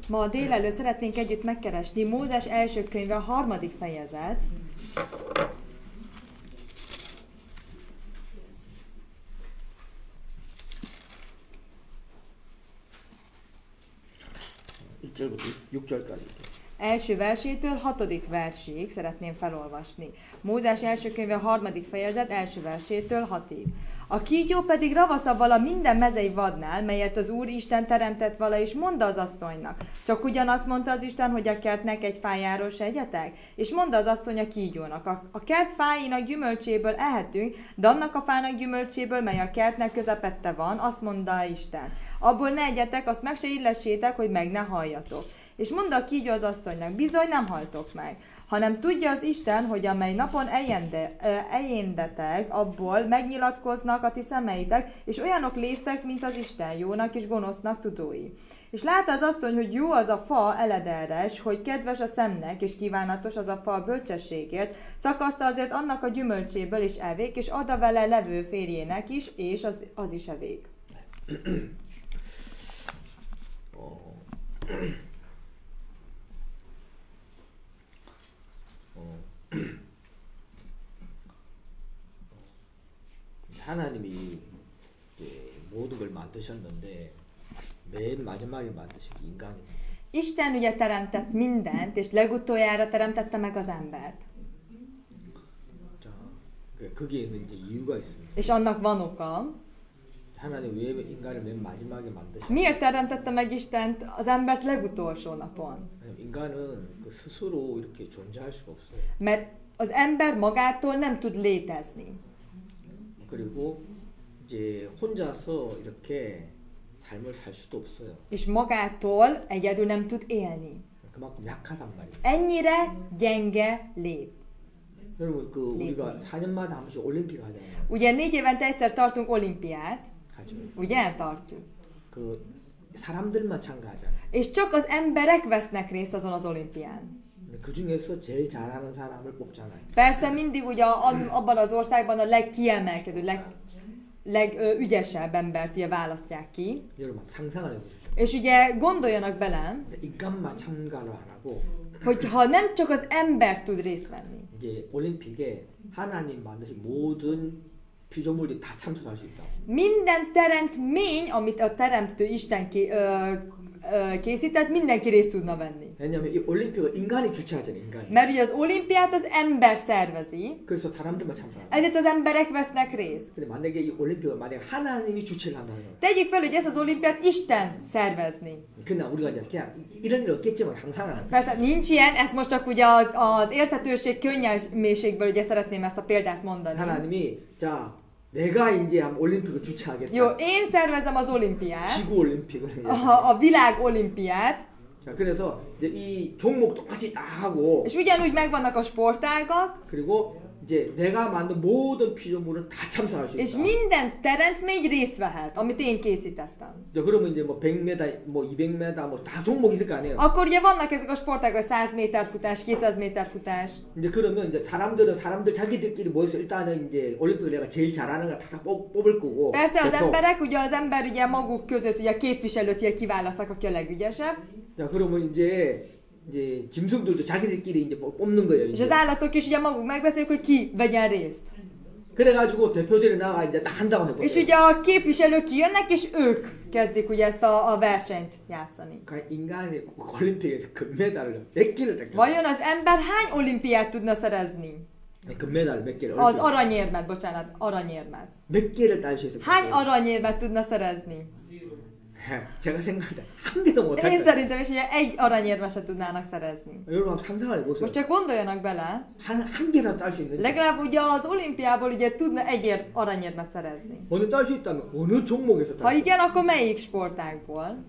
Ma délelőtt szeretnénk együtt megkeresni Mózes első könyve, a 3. fejezet. Első versétől 6. versig szeretném felolvasni. Mózes első könyve, 3. fejezet, első versétől 6-ig. A kígyó pedig ravaszabb vala minden mezei vadnál, melyet az Úr Isten teremtett vala, és mondta az asszonynak. Csak ugyanazt mondta az Isten, hogy a kertnek egy fájáról se egyetek? És mondta az asszony a kígyónak, a kert fáinak gyümölcséből ehetünk, de annak a fának gyümölcséből, mely a kertnek közepette van, azt mondta Isten. Abból ne egyetek, azt meg se illessétek, hogy meg ne halljatok. És mondta a kígyó az asszonynak, bizony nem haltok meg, hanem tudja az Isten, hogy amely napon eljéndetek, abból megnyilatkoznak a ti szemeitek, és olyanok lésztek, mint az Isten, jónak és gonosznak tudói. És látta az asszony, hogy jó az a fa eledelres, hogy kedves a szemnek, és kívánatos az a fa a bölcsességért, szakaszta azért annak a gyümölcséből is evék, és ad a vele levő férjének is, és az is evék. 하나님이 이제 모든 걸 만드셨는데 맨 마지막에 만드신 게 인간입니다. Isten ugye teremtett mindent, és legutoljára teremtette meg az embert. 자, 거기에는 이제 이유가 있습니다. És annak van oka. 하나님 왜 인간을 맨 마지막에 만드셨어요? Miért teremtette meg Istent az embert legutolsó napon? 인간은 그 스스로 이렇게 존재할 수가 없어요. Mert az ember magától nem tud létezni. 그리고 이제 혼자서 이렇게 삶을 살 수도 없어요. És magától egyedül nem tud élni. 그만큼 약하단 말이에요. Ennyire gyenge lét. 여러분 그 우리가 4년마다 한 번씩 올림픽 하잖아요. Ugye 4 évente egyszer tartunk olimpiát, 하죠. ugye? Tartjuk. 그 사람들만 참가하잖아요. És csak az emberek vesznek részt azon az olimpián. 그 중에서 제일 잘하는 사람을 뽑잖아요. Persze mindig ugye abban az országban a legkiemelkedő, legügyesebb embert ugye választják ki. 여러분 상상을 해보십시오. És ugye gondoljanak bele, 인간만 참가를 안 하고 hogy ha nem csak az ember tud részt venni, 이제 올림픽에 하나님 만드신 모든 피조물들이 다 참석할 수 있다. minden teremtmény, amit a teremtő Isten készített, mindenki részt tudna venni. 왜냐하면 이 올림픽을 인간이 주최하잖아요, 인간이. Mert ugye az olimpiát az ember szervezi, 그래서 사람들만 참석하죠. ezért az emberek vesznek részt. 근데 만약에 이 올림픽을 만약에 하나님이 주최를 한다는 거예요. Tegyük fel, hogy ezt az olimpiát Isten szervezni. 그냥 우리가 이제 그냥 이런 일 없겠지만 상상을 하는 거예요. Persze nincs ilyen, ezt most csak ugye az érthetőség könnyelméségből ugye szeretném ezt a példát mondani. 하나님이 자 내가 이제 한번 올림픽을 주최하겠다. Jó, én szervezem az olimpiát, 지구 올림픽을. a világ olimpiát, 자, 그래서 이제 이 종목 똑같이 다 하고 és ugyanúgy megvannak a sportágak, 그리고 이제 내가 만든 모든 피조물은 다 참석할 수 és 있다. minden teremtmény részt vehet, amit én készítettem. 자, 그러면 이제 뭐 100m, 뭐 200m, 뭐 다 종목이 있을 거 아니에요. Akkor ugye vannak ezek a sportágak, 100 méter futás, 200 méter futás. 이제 그러면 이제 사람들 자기들끼리 모여서 일단은 이제 올림픽을 내가 제일 잘하는 거 다 뽑을 거고. Persze az 대표. emberek, ugye az ember ugye maguk között ugye a képviselőt ugye kiválasztak, aki a legügyesebb. 자, 그러면 이제 짐승들도 자기들끼리 이제 뽑는 거예요. És 이제. az állatok is ugye maguk megbeszélik, hogy ki vegyen részt. 그래가지고 대표들이 나가 이제 딱 한다고 해보세요. És ugye a képviselők kijönnek, és ők kezdik ugye ezt a versenyt játszani. 그러니까 인간이 올림픽에서 금메달을 몇 개를 땄겠어요? Vajon az ember hány olimpiát tudna szerezni? 금메달 몇 개를? Az aranyérmet, bocsánat, aranyérmet. 몇 개를 딸 수 있을까요? Hány aranyérmet tudna szerezni? 제가 생각할 때 한 개도 못 할 Én 거예요. szerintem is ugye egy aranyérmet se tudnának szerezni. 여러분 한번 상상을 해보세요. Most csak gondoljanak bele, 한 개나 딸 수 있는지. legalább ugye az olimpiából ugye tudna egy aranyérmet szerezni. 어느 딸 수 있다면 어느 종목에서 Ha 딸 수 igen, akkor melyik sportágból?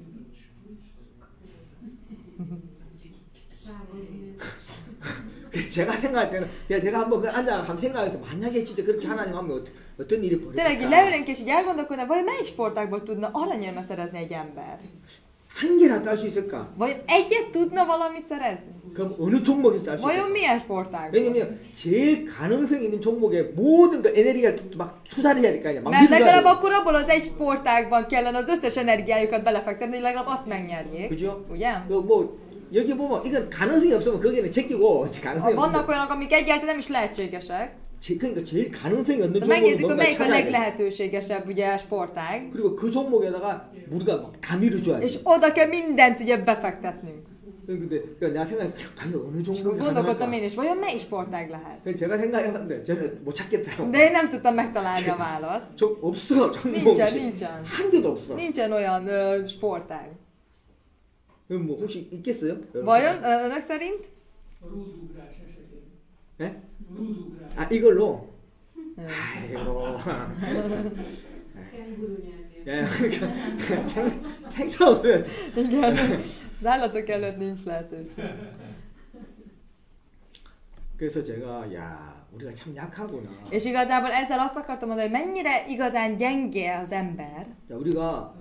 제가 생각할 때는 제가 한번 앉아 한번 생각해서 만약에 진짜 그렇게 하나님 하면 어떤 일이 Tényleg így 벌어질까? leülnénk és így elgondolkodnánk, vajon melyik sportágból tudna aranyérmet szerezni egy ember? 한 개나 딸 수 있을까? Vajon egyet tudna valamit szerezni? 그럼 어느 종목에서 딸 수 Vajon 있을까? milyen sportágból? 왜냐면 제일 가능성 있는 종목에 모든 그 에너지를 막 투자를 해야 될 거 아니야. 막 Mert legalább 밀어야 돼. akkor abból az egy sportágban kellene az összes energiájukat belefektetni, hogy legalább azt megnyerjék. 그죠? Ugye? 뭐 여기 보면 이건 가능성이 없으면 거기는 제끼고 가능성이 Vannak 없는 olyanok, amik egyáltalán nem is lehetségesek. 그러니까 제일 가능성이 없는 Szóval 종목을 megnézzük, hogy 뭔가 melyik a 찾아야 돼. leglehetőségesebb ugye sportág. 그리고 그 종목에다가 우리가 막 다 밀어줘야 돼. És oda kell mindent ugye befektetnünk. 근데 내가 생각해서 과연 어느 És akkor 종목이 gondolkodtam 가능할까? én is, vajon mely sportág lehet? 그래서 제가 생각해봤는데 저는 못 찾겠다고. De én nem tudtam megtalálni a választ. 좀 없어 종목이. Nincsen. 한 개도 없어. Nincsen olyan sportág. 그럼 뭐 혹시 있겠어요? Vajon önök szerint? Rúdugrás esetén. 네? Rúdugrás. 아 이걸로. 아이고. Kenguru nyerni. 야, 그러니까 생사 없어요. Igen, az állatok előtt nincs lehetőség. 그래서 제가 야 우리가 참 약하구나. És igazából ezzel azt akartam mondani, hogy mennyire igazán gyenge az ember. 야, 우리가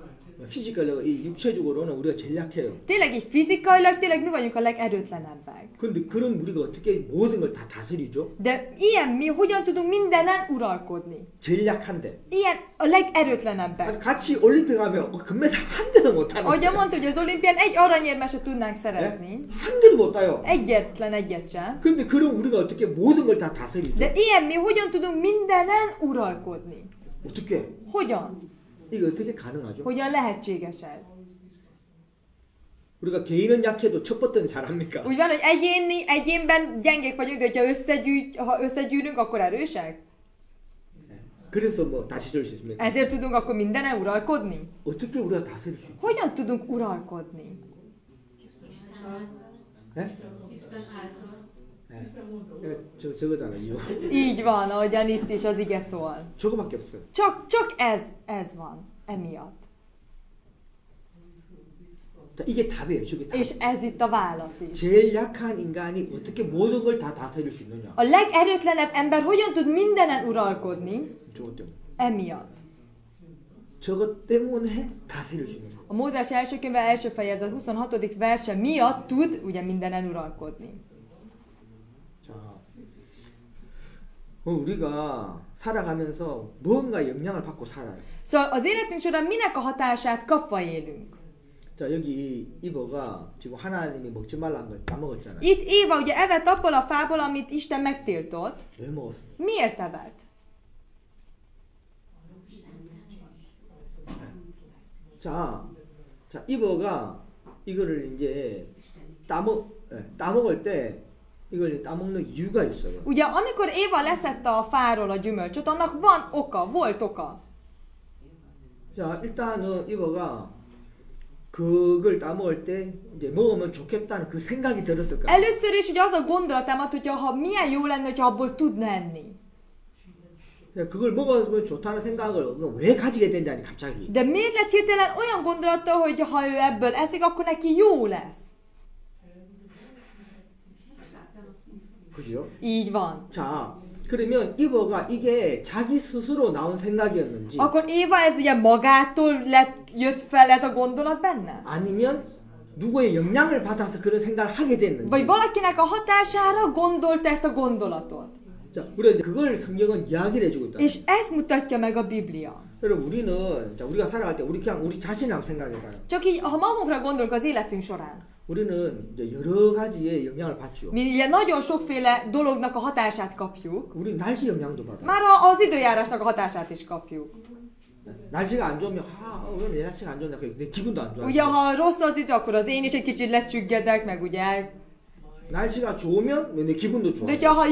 피지컬로 이 육체적으로는 우리가 제일 약해요. Tényleg így fizikailag, tényleg mi vagyunk a legerőtlenebbek. 근데 그런 우리가 어떻게 모든 걸 다 다스리죠? De ilyen mi, hogyan tudunk mindenen uralkodni? 제일 약한데. Ilyen a legerőtlenebbek. 같이 올림픽 하면 금메달 한 개도 못 하는. Ahogy mondta, hogy az olimpián egy aranyérmet se tudnánk szerezni. 한 개도 못 따요. Egyetlen egyet sem. 근데 그럼 우리가 어떻게 모든 걸 다 다스리죠? De ilyen mi, hogyan tudunk mindenen uralkodni? 어떻게? Hogyan? 이게 어떻게 가능하죠? Hogyan lehetséges ez? 우리가 개인은 약해도 첫 버튼은 잘합니까? Úgy van, hogy egyénben gyengék vagyunk, de ha összegyűlünk, akkor erősek? 그래서 뭐 다스릴 수 있습니까? Ezért tudunk akkor mindenen uralkodni? 어떻게 우리가 다스릴 수 있죠? Hogyan tudunk uralkodni? 네? 네. 저거잖아 이유. Így van, ahogyan itt is az ige szól. 저거밖에 없어요. Csak ez van, emiatt. 이게 답이에요. 저게 답. És ez itt a válasz is. 제일 약한 인간이 어떻게 모든 걸 다 다스릴 수 있느냐? A legerőtlenebb ember hogyan tud mindenen uralkodni? 저것 때문에. Emiatt. 저것 때문에 다스릴 수 있는 거예요. A Mózes első könyve első fejezet 26. verse miatt tud ugye mindenen uralkodni. 자, 우리가 살아가면서 뭔가 영향을 받고 살아요. Szóval az életünk során minek a hatását kapva élünk? 자, 여기 이브가 지금 하나님이 먹지 말라는 걸 다 먹었잖아요. Itt Éva ugye evett abból a fából, amit Isten megtiltott. 왜 먹었어? Miért evett? 자, 이브가 이거를 이제 따먹을 때 이걸 따먹는 이유가 있어요. Ugye amikor Éva leszedte a fáról a gyümölcsöt, annak van oka, volt oka. 자, 일단은 이브가 그걸 따먹을 때 이제 먹으면 좋겠다는 그 생각이 들었을 거야. Először is ugye az a gondolatámat, hogyha milyen jó lenne, hogyha abból tudna enni. 그걸 먹으면 좋다는 생각을 왜 가지게 된다니 갑자기. De miért lett hirtelen olyan gondolata, hogy ha ő ebből eszik, akkor neki jó lesz? 그죠? Így van. 자, 그러면 이브가 이게 자기 스스로 나온 생각이었는지 Akkor Éva ez ugye magától jött fel ez a gondolat benne? 아니면 누구의 영향을 받아서 그런 생각을 하게 됐는지. Vagy valakinek a hatására gondolta ezt a gondolatot? 자, 우리가 그걸 성경은 이야기를 해주고 있다. És ez mutatja meg a Biblia. 여러분 우리는 우리가 살아갈 때 우리 자신을 한번 생각해봐요. Csak így, ha magunkra gondolunk az életünk során, 우리는 이제 여러 가지의 영향을 받죠. mi ugye nagyon sokféle dolognak a hatását kapjuk, 우리 날씨 영향도 받아. már az időjárásnak a hatását is kapjuk. 날씨가 안 좋으면 오늘 내 날씨가 안 좋네. 내 기분도 안 좋아. Ugye, ha rossz az idő, akkor az én is egy kicsit lecsüggedek, meg ugye... 날씨가 좋으면 내 기분도 좋아. De ha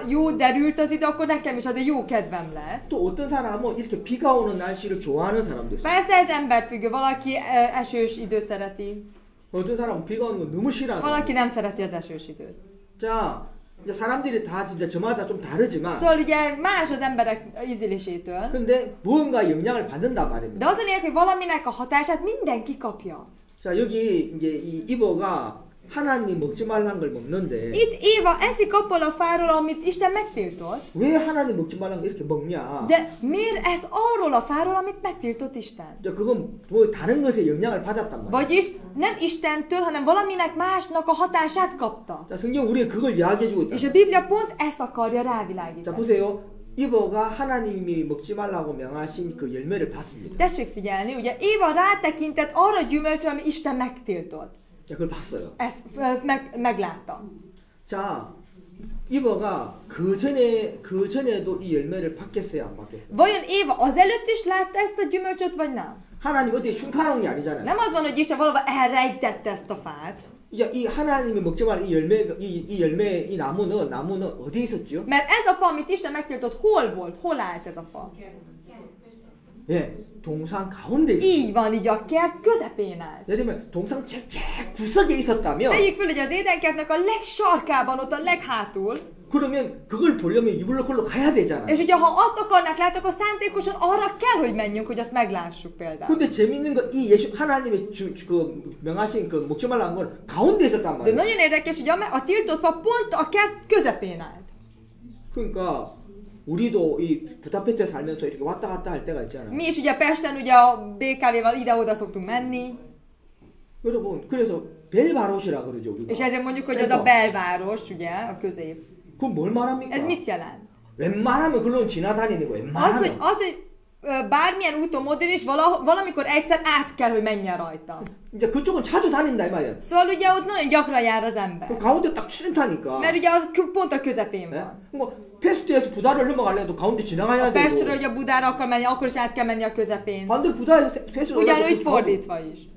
jó derült az idő, akkor nekem is azért jó kedvem lesz. 또 어떤 사람은 이렇게 비가 오는 날씨를 좋아하는 사람도 있어. Persze ez emberfüggő, valaki esős időt szereti, 어떤 사람은 비가 오는 거 너무 싫어하는. valaki nem szereti az esős időt. 자, 이제 사람들이 다 진짜 저마다 좀 다르지만. Szóval ugye más az emberek ízlésétől. 근데 무언가 영향을 받는단 말입니다. De az a lényeg, hogy valaminek a hatását mindenki kapja. 자, 여기 이제 이 이브가 하나님이 먹지 말란 걸 먹는데. Itt Éva eszik abból a fáról, amit Isten megtiltott. 왜 하나님 먹지 말란 걸 이렇게 먹냐? De miért ez arról a fáról, amit megtiltott Isten? 자, 그건 뭐 다른 것에 영향을 받았단 말이야. Vagyis nem Istentől, hanem valaminek másnak a hatását kapta. 자, 성경 우리에 그걸 이야기해주고 있다. És a Biblia pont ezt akarja 자, rávilágítani. 보세요. 이브가 하나님이 먹지 말라고 명하신 그 열매를 봤습니다. Tessék figyelni, ugye Éva rátekintett arra a gyümölcsre, ami Isten megtiltott. 자, 그걸 봤어요. Ezt meglátta. 자, 이브가 그 전에도 이 열매를 받겠어요, 안 받겠어요? Vajon Éva azelőtt is látta ezt a gyümölcsöt, vagy nem? 하나님 어디 흉타놓은 게 아니잖아요. Nem az van, hogy Isten valahol elrejtette ezt a fát. 이제 이 하나님이 먹지 말 이 열매 이 나무는 어디에 있었지요? Mert ez a fa, amit Isten megtiltott, hol volt? Hol állt ez a fa? 예, 동상 가운데 있었어요. Így van, így a kert közepén állt. 예를 들면 동상 제일 구석에 있었다면 Tegyük föl, hogy az édenkertnek a legsarkában, ott a leghátul, 그러면 그걸 보려면 이불로 걸로 가야 되잖아. és ugye ha azt akarnák látni, akkor szándékosan arra kell, hogy menjünk, hogy azt meglássuk például. 근데 재밌는 건 이 예수 하나님의 그 명하신 그 먹지 말라는 건 가운데 있었단 De 말이야. nagyon érdekes, hogy a tiltott fa pont a kert közepén állt. 그러니까 우리도 이 부다페스트에 살면서 이렇게 왔다 갔다 할 때가 있잖아. Mi is ugye Pesten ugye a BKV-val ide-oda szoktunk menni, 여러분, 그래서 벨바롯이라 그러죠, 우리가. és ezért mondjuk, hogy az a belváros, ugye, a közép. 그건 뭘 말합니까? Ez mit jelent? 웬만하면 그걸로 지나다니는 거예요. 웬만하면. Az, hogy bármilyen úton, módon is valamikor egyszer át kell, hogy menjen rajta. 이제 그쪽은 자주 다닌다 이 말이야. Szóval ugye ott nagyon gyakran jár az ember. 그 가운데 딱 센터니까. Mert ugye az pont a közepén 네? van. 뭐 패스트에서 부다를 넘어가려도 가운데 지나가야 A Pestről, 되고. hogy a Budára akar menni, akkor is át kell menni a közepén. 반대로 부다에서 패스트로 Ugyanúgy fordítva is.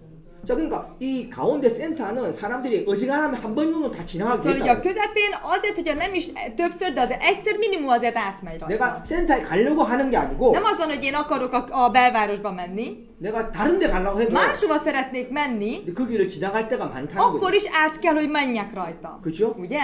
자, 그러니까 이 가운데 센터는 사람들이 어지간하면 한 번이면 다 지나가게 Szóval ugye a 됐다. közepén azért, hogyha nem is többször, de azért egyszer minimum azért átmegy rajta. 내가 센터에 가려고 하는 게 아니고 Nem az van, hogy én akarok a belvárosba menni, 내가 다른 데 가려고 해도 máshova szeretnék menni, 그 길을 지나갈 때가 많다는 akkor 거죠. is át kell, hogy menjek rajta. 그렇죠? Ugye?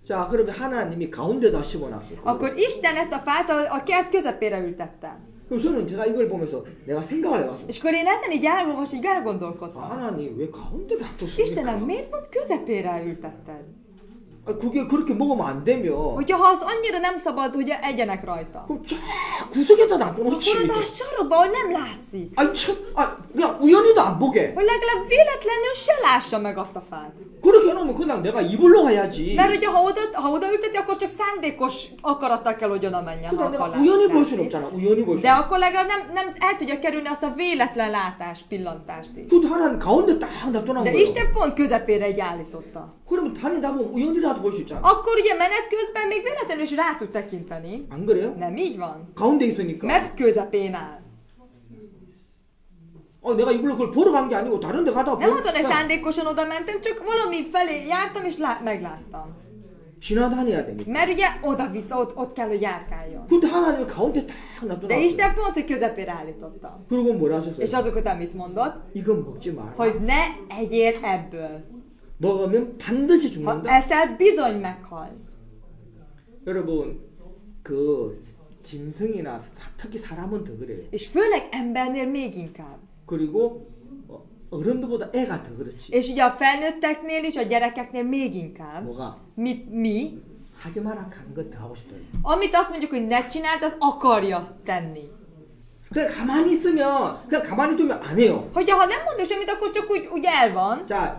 자, 그러면 하나님이 가운데다 심어놨어요. Akkor Isten ezt a fát a kert közepére ültette. 그럼 저는 제가 이걸 보면서 내가 생각을 해봤어요. És akkor én ezen így elolvasva, így elgondolkodtam. 하나님 왜 가운데다 Istenem, 뒀습니까? miért pont közepére ültetted? 그게 그렇게 먹으면 안 되면 Hogyha ha az annyira nem szabad, hogy egyenek rajta. 그럼 쫙 구석에다 놔둬놓지. Akkor oda a sarokba, ahol nem látszik. 아니 참, 그냥 우연히도 안 보게. Hogy legalább véletlenül se lássa meg azt a fát. 그렇게 해놓으면 그냥 내가 이불로 가야지. Mert ugye ha oda ülteti, akkor csak szándékos akarattal kell, hogy oda menjen. Ha 근데 내가 akar 우연히 볼 수는 látni. 없잖아. 우연히 볼 수. De akkor legalább nem el tudja kerülni azt a véletlen látás, pillantást is. 그 하나님 가운데 딱 놔둬놓은 De 거예요. Isten pont közepére így állította. 그러면 다니다 보면 우연히라도 볼 수 있잖아. Akkor ugye menet közben még véletlenül is rá tud tekinteni. 안 그래요? Nem így van. 가운데 있으니까. Mert közepén áll. 내가 이걸로 그걸 보러 간 게 아니고 다른 데 가다가 Nem azon, hogy szándékosan oda mentem, csak valami felé jártam és megláttam. 지나다녀야 되니까. Mert ugye oda-vissza, ott kell, hogy járkáljon. 근데 하나님이 가운데 딱 De 놔둬놨어요. Isten pont, hogy közepére állította. 그리고 뭐라 하셨어요? És azok után mit mondott? 이건 먹지 마라. Hogy ne egyél ebből. 먹으면 반드시 Ha 죽는다. eszel, bizony meghalsz. 여러분 그 짐승이나 특히 사람은 더 그래요. És főleg embernél még inkább. 그리고 어른들보다 애가 더 그렇지. És ugye a felnőtteknél is, a gyerekeknél még inkább. 뭐가? Mi? 하지 마라 하는 건 더 하고 싶다. Amit azt mondjuk, hogy ne csináld, az akarja tenni. 그냥 가만히 있으면 그냥 가만히 두면 안 해요. Hogyha ha nem mondod semmit, akkor csak úgy el van. 자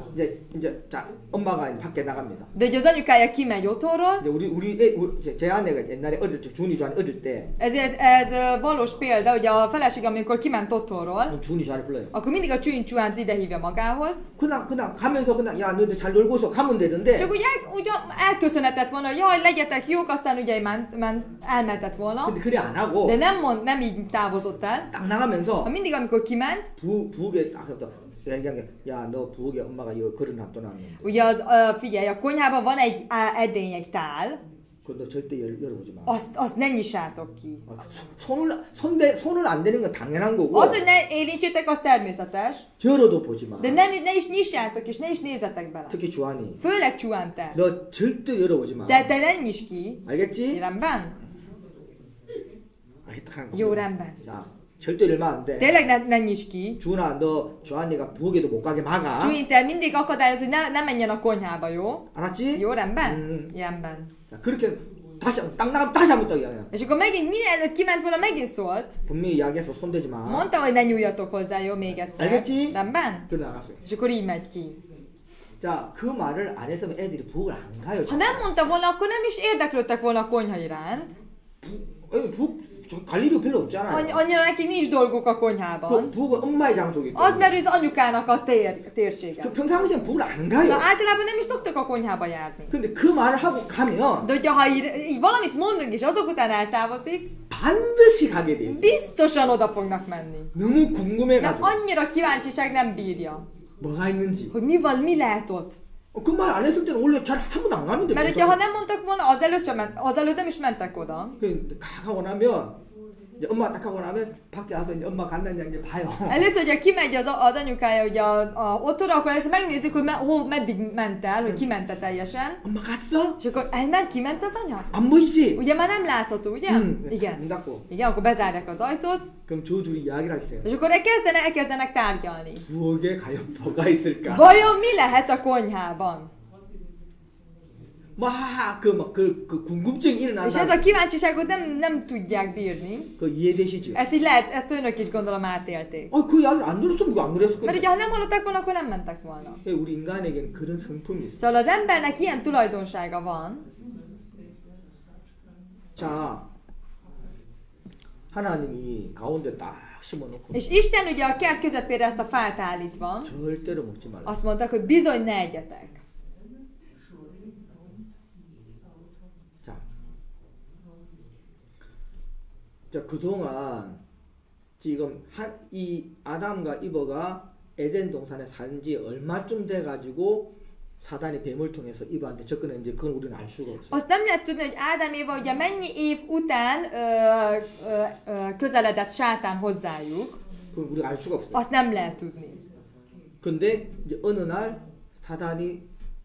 자 엄마가 이제 밖에 나갑니다. De hogy az anyukája kimegy otthonról, 이제 제 아내가 옛날에 어릴 때 준이 좋아하는 어릴 때 ez valós példa, hogy a feleség, amikor kiment otthonról, 준이 좋아하는 불러요. akkor mindig a csúnyt ide hívja magához. 그냥 가면서 그냥 야 너희들 잘 놀고서 가면 되는데 Csak úgy elköszönhetett volna, hogy jaj, legyetek jók, aztán ugye elmentett volna. 근데 그래 안 하고 De nem így távozott el. 딱 나가면서 Mindig, amikor kiment, 부엌에 딱 얘기한 게 야 너 부엌에 엄마가 이거 그릇 놔둬놨는데 ugye figyelj, a konyhában van egy edény, egy tál, 그거 너 절대 열어보지 마. azt ne nyissátok ki. 손을 안 대는 건 당연한 거고 Az, hogy ne érintsétek, az természetes, 열어도 보지 마. de ne is nyissátok, és ne is nézzetek bele. 특히 주한이 Főleg Csuán te. 너 절대 열어보지 마. Te ne nyisd ki. 알겠지? Rendben? 알겠다 하는 Jó, 겁니다. rendben. 자 절대 열면 안 돼. Tényleg ne nyisd ki. 주한아 너 주한이가 부엌에도 못 가게 막아. Csuán, te mindig akadályoz, hogy ne menjen a konyhába, jó? 알았지? Jó, rendben? Rendben. 자 그렇게 다시 딱 나가면 다시 한번 또 이야기해. És akkor megint, mielőtt kiment volna, megint szólt. 분명히 이야기해서 손대지 마. Mondtam, hogy ne nyúljatok hozzá, jó, még egyszer. 알겠지? Rendben? 그래 나갔어요. És akkor így megy ki. 자 그 말을 안 했으면 애들이 부엌을 안 가요. Ha nem mondta volna, akkor nem is érdeklődtek volna a konyha iránt. 부엌 갈 일이 별로 없잖아요. Annyira neki nincs dolguk a konyhában. 부엌은 엄마의 장소이기 Az, 때문에. mert az anyukának a térsége. 그 평상시엔 부엌을 안 가요. Szóval általában nem is szoktak a konyhába járni. 근데 그 말을 하고 가면 De hogyha így valamit mondunk, és azok után eltávozik, 반드시 가게 돼 있어요. biztosan oda fognak menni. 너무 Mert 궁금해가지고 annyira kíváncsiság nem bírja, 뭐가 있는지. hogy mi lehet ott. 그 말 안 했을 때는 원래 잘 한 번도 안 가는데. Mert hogyha ha nem mondtak volna, azelőtt nem is mentek oda. 가고 나면 이제 엄마 딱 하고 나면 밖에 와서 이제 엄마 갔는지 이제 봐요. Először, hogyha kimegy az anyukája ugye otthonra, akkor először megnézzük, hogy meddig ment el, hogy kiment teljesen. 엄마 갔어? És akkor kiment az anya? 안 보이지? Ugye már nem látható, ugye? Igen. 문 닫고. Igen, akkor bezárják az ajtót, 그럼 저 둘이 이야기를 하겠어요. és akkor elkezdenek tárgyalni. 부엌에 과연 뭐가 있을까? Vajon mi lehet a konyhában? 그 궁금증이 És ez 일어난다. a kíváncsiságot nem tudják bírni. 그 이해되시죠? Ezt önök is gondolom átélték. 그 이야기를 안 들었으면 안 그랬을 Mert 건데. ugye ha nem hallották volna, akkor nem mentek volna. 우리 인간에게는 그런 성품이 있어. Szóval az embernek ilyen tulajdonsága van. 자, 하나님이 가운데 딱 심어놓고 És Isten ugye a kert közepére ezt a fát állítva, 절대로 먹지 말라. azt mondták, hogy bizony ne egyetek. 자, 자 그동안 지금 이 아담과 이브가 에덴 동산에 산 지 얼마쯤 돼가지고 사단이 뱀을 통해서 이브한테 접근했는지 그건 우리는 알 수가 없어요. Azt nem lehet tudni, hogy Ádám Éva ugye mennyi év után közeledett sátán hozzájuk. 그건 우리가 알 수가 없어요. Azt nem lehet tudni. 근데 이제 어느 날 사단이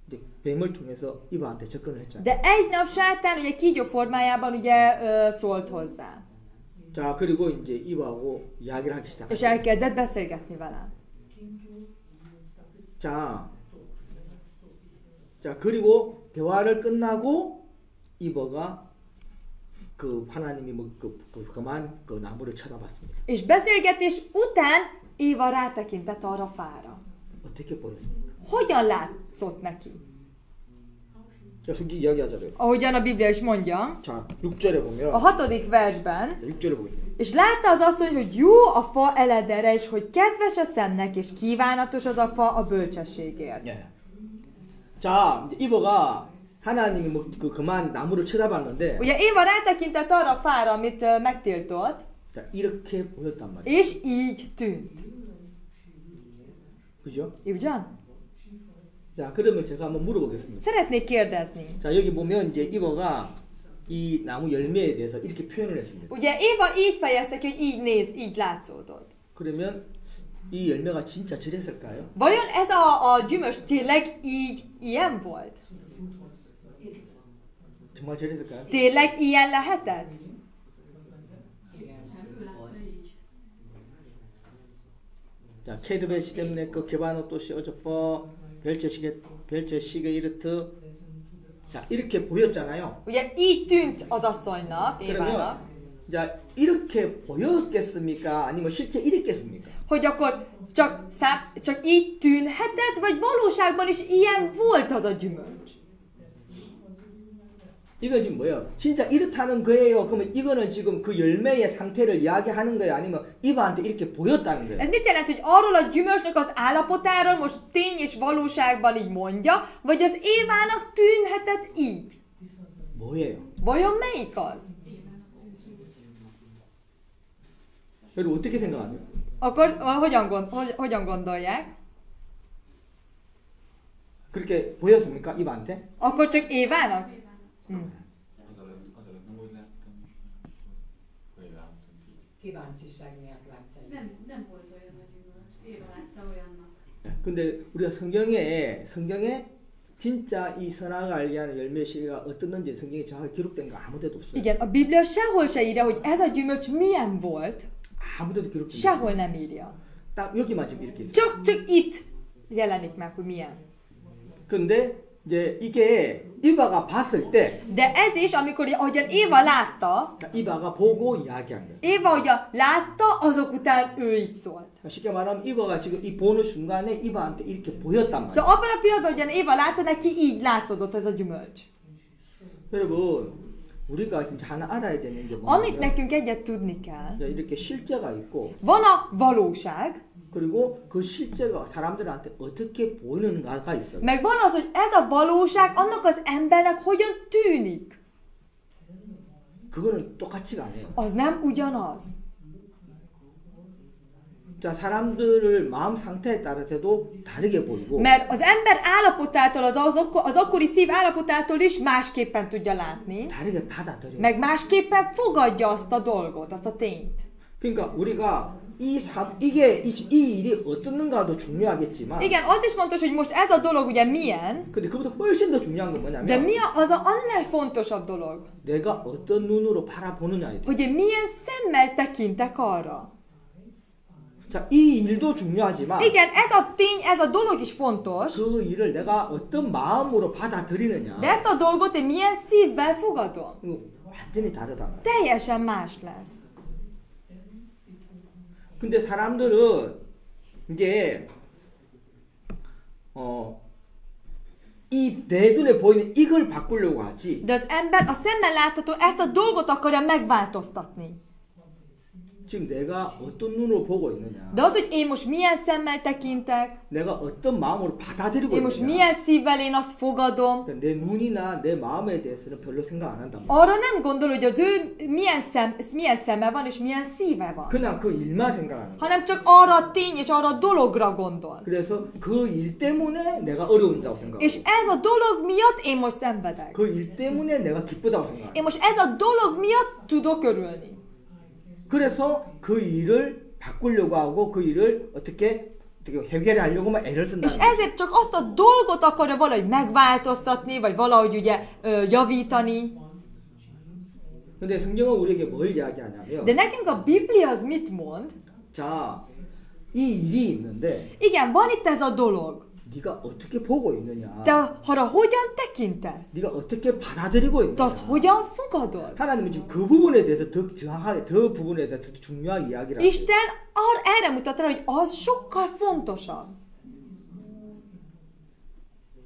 이제 뱀을 통해서 이브한테 접근을 했잖아요. De egy nap sátán ugye kígyó formájában ugye szólt hozzá. 자 그리고 이제 이브하고 이야기를 하기 És 시작했어요. elkezdett beszélgetni vele. 자 그리고 대화를 끝나고 이브가 그 하나님이 그만 그 나무를 쳐다봤습니다. És beszélgetés után Éva rátekintett arra a fára. 어떻게 보였습니까? Hogyan látszott neki? 자, 성경 이야기하자고요. Ahogyan a Biblia is mondja, 자, 6절에 a 보면 6. versben, 6절에 보겠습니다. és látta az asszony, hogy jó a fa eledere, és hogy kedves a szemnek, és kívánatos az a fa a bölcsességért. 예. 자, 이제 이브가 하나님이 그만 나무를 쳐다봤는데 Ugye Éva rátekintett arra a fára, amit megtiltott, 자, 이렇게 보였단 말이에요. és így tűnt. 그죠? Ugyan? 자, 그러면 제가 한번 물어보겠습니다. Szeretnék kérdezni. 자, 여기 보면 이제 이브가 이 나무 열매에 대해서 이렇게 표현을 했습니다. Ugye Éva így fejezte ki, hogy így látszódott. 그러면 이 열매가 진짜 저랬을까요? Vajon ez a gyümölcs tényleg ilyen volt? 정말 저랬을까요? Tényleg ilyen lehetett? 자, 케드베시 때문에 그 개바노토시 어저퍼 별체시게 이르트 자, 이렇게 보였잖아요. Ugye így tűnt az asszonynak, Évának, 그러면 자, 이렇게 보였겠습니까? 아니면 실제 이랬겠습니까? hogy akkor csak így tűnhetett, vagy valóságban is ilyen volt az a gyümölcs. 이건 지금 뭐예요? 진짜 이렇다는 거예요. 그러면 이거는 지금 그 열매의 상태를 이야기하는 거예요? 아니면 이브한테 이렇게 보였다는 거예요? Ez mit jelent, hogy arról a gyümölcsnek az állapotáról most tény és valóságban így mondja, vagy az Évának tűnhetett így? 뭐예요? Vajon melyik az? 여러분 어떻게 생각하세요? Akkor hogyan gondolják? 그렇게 보였습니까? 이브한테? Akkor csak Évának? Azelőtt nem úgy láttam, hogy láttam így. Kíváncsiság miatt látta. Nem volt olyan nagy gyümölcs. Éva látta olyannak. 근데 우리가 성경에 진짜 이 선악을 알리하는 열매 시기가 어떻는지 성경에 정확하게 기록된 거 아무 데도 없어요. Igen, a Biblia sehol se írja, hogy ez a gyümölcs milyen volt. 아무 데도 기록된 거. Sehol nem írja. 딱 여기만 지금 이렇게 있어요. Csak itt jelenik meg, hogy milyen. 근데 이제 이게 이바가 봤을 때 De ez is, amikor ahogyan Éva látta, 이바가 보고 이야기한 거예요. Éva ahogyan látta, azok után ő így szólt. 쉽게 말하면 이바가 지금 이 보는 순간에 이바한테 이렇게 보였단 말이에요. Szóval abban a pillanatban, ahogyan Éva látta, neki így látszódott ez a gyümölcs. 여러분, 우리가 진짜 하나 알아야 되는 게 Amit 뭐냐면 nekünk egyet tudni kell, 이렇게 실제가 있고 van a valóság, 그리고 그 실제가 사람들한테 어떻게 보이는가가 있어요. meg van az, hogy ez a valóság annak az embernek hogyan tűnik. 그거는 똑같지가 않아요. Az nem ugyanaz. 자, 사람들을 마음 상태에 따라서도 다르게 보이고 Mert az ember állapotától, az akkori szív állapotától is másképpen tudja látni, 다르게 받아들여요. meg másképpen fogadja azt a dolgot, azt a tényt. 그러니까 우리가 이 일이 어떻는가도 중요하겠지만 Igen, az is fontos, hogy most ez a dolog ugye milyen, 근데 그보다 훨씬 더 중요한 건 de 뭐냐면 mi az annál fontosabb dolog, 내가 어떤 눈으로 바라보느냐에 대해. hogy én milyen szemmel tekintek arra. 자, 이 일도 중요하지만 Igen, ez a tény, ez a dolog is fontos, 그 일을 내가 어떤 마음으로 받아들이느냐 de ezt a dolgot én milyen szívvel fogadom. 이거 완전히 다르단 말이야. Teljesen más lesz. 근데 사람들은 이제 이 내 눈에 보이는 이걸 바꾸려고 하지. De az ember a szemmel látható ezt a dolgot akarja megváltoztatni. 지금 내가 어떤 눈으로 보고 있느냐, De az, hogy én most milyen szemmel tekintek, 내가 어떤 마음으로 받아들이고 én most 있느냐, milyen szívvel én azt fogadom, 그러니까 내 눈이나 내 마음에 대해서는 별로 생각 안 한단 말이야. arra nem gondol, hogy az ő milyen szeme van és milyen szíve van. 그냥 그 일만 생각하는 거야. Hanem csak arra a tény és arra a dologra gondol. 그래서 그 일 때문에 내가 어려운다고 생각하고, És ez a dolog miatt én most szenvedek. 그 일 때문에 내가 기쁘다고 생각하고, Én most ez a dolog miatt tudok örülni. 그래서 그 일을 바꾸려고 하고 그 일을 어떻게 해결하려고만 애를 쓴다는 És 거야. ezért csak azt a dolgot akarja valahogy megváltoztatni, vagy valahogy ugye javítani. 근데 성경은 우리에게 뭘 이야기하냐면, De nekünk a Biblia az mit mond? 자, 이 일이 있는데 Igen, van itt ez a dolog. 네가 어떻게 보고 있느냐, De arra hogyan tekintesz? 네가 어떻게 받아들이고 De azt 있느냐. hogyan fogadod? 하나님은 지금 그 부분에 대해서 더 정확하게, 그 부분에 대해서 더 중요하게 이야기를 하고, Isten erre mutat rá, hogy az sokkal fontosabb.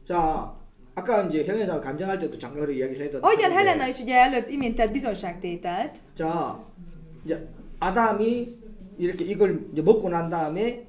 자, 아까 이제 형제자매 간증할 때도 잠깐 그런 이야기를 했던. Ahogyan Helena is ugye előbb imént tett bizonságtételt, 자, 이제 아담이 이렇게 이걸 이제 먹고 난 다음에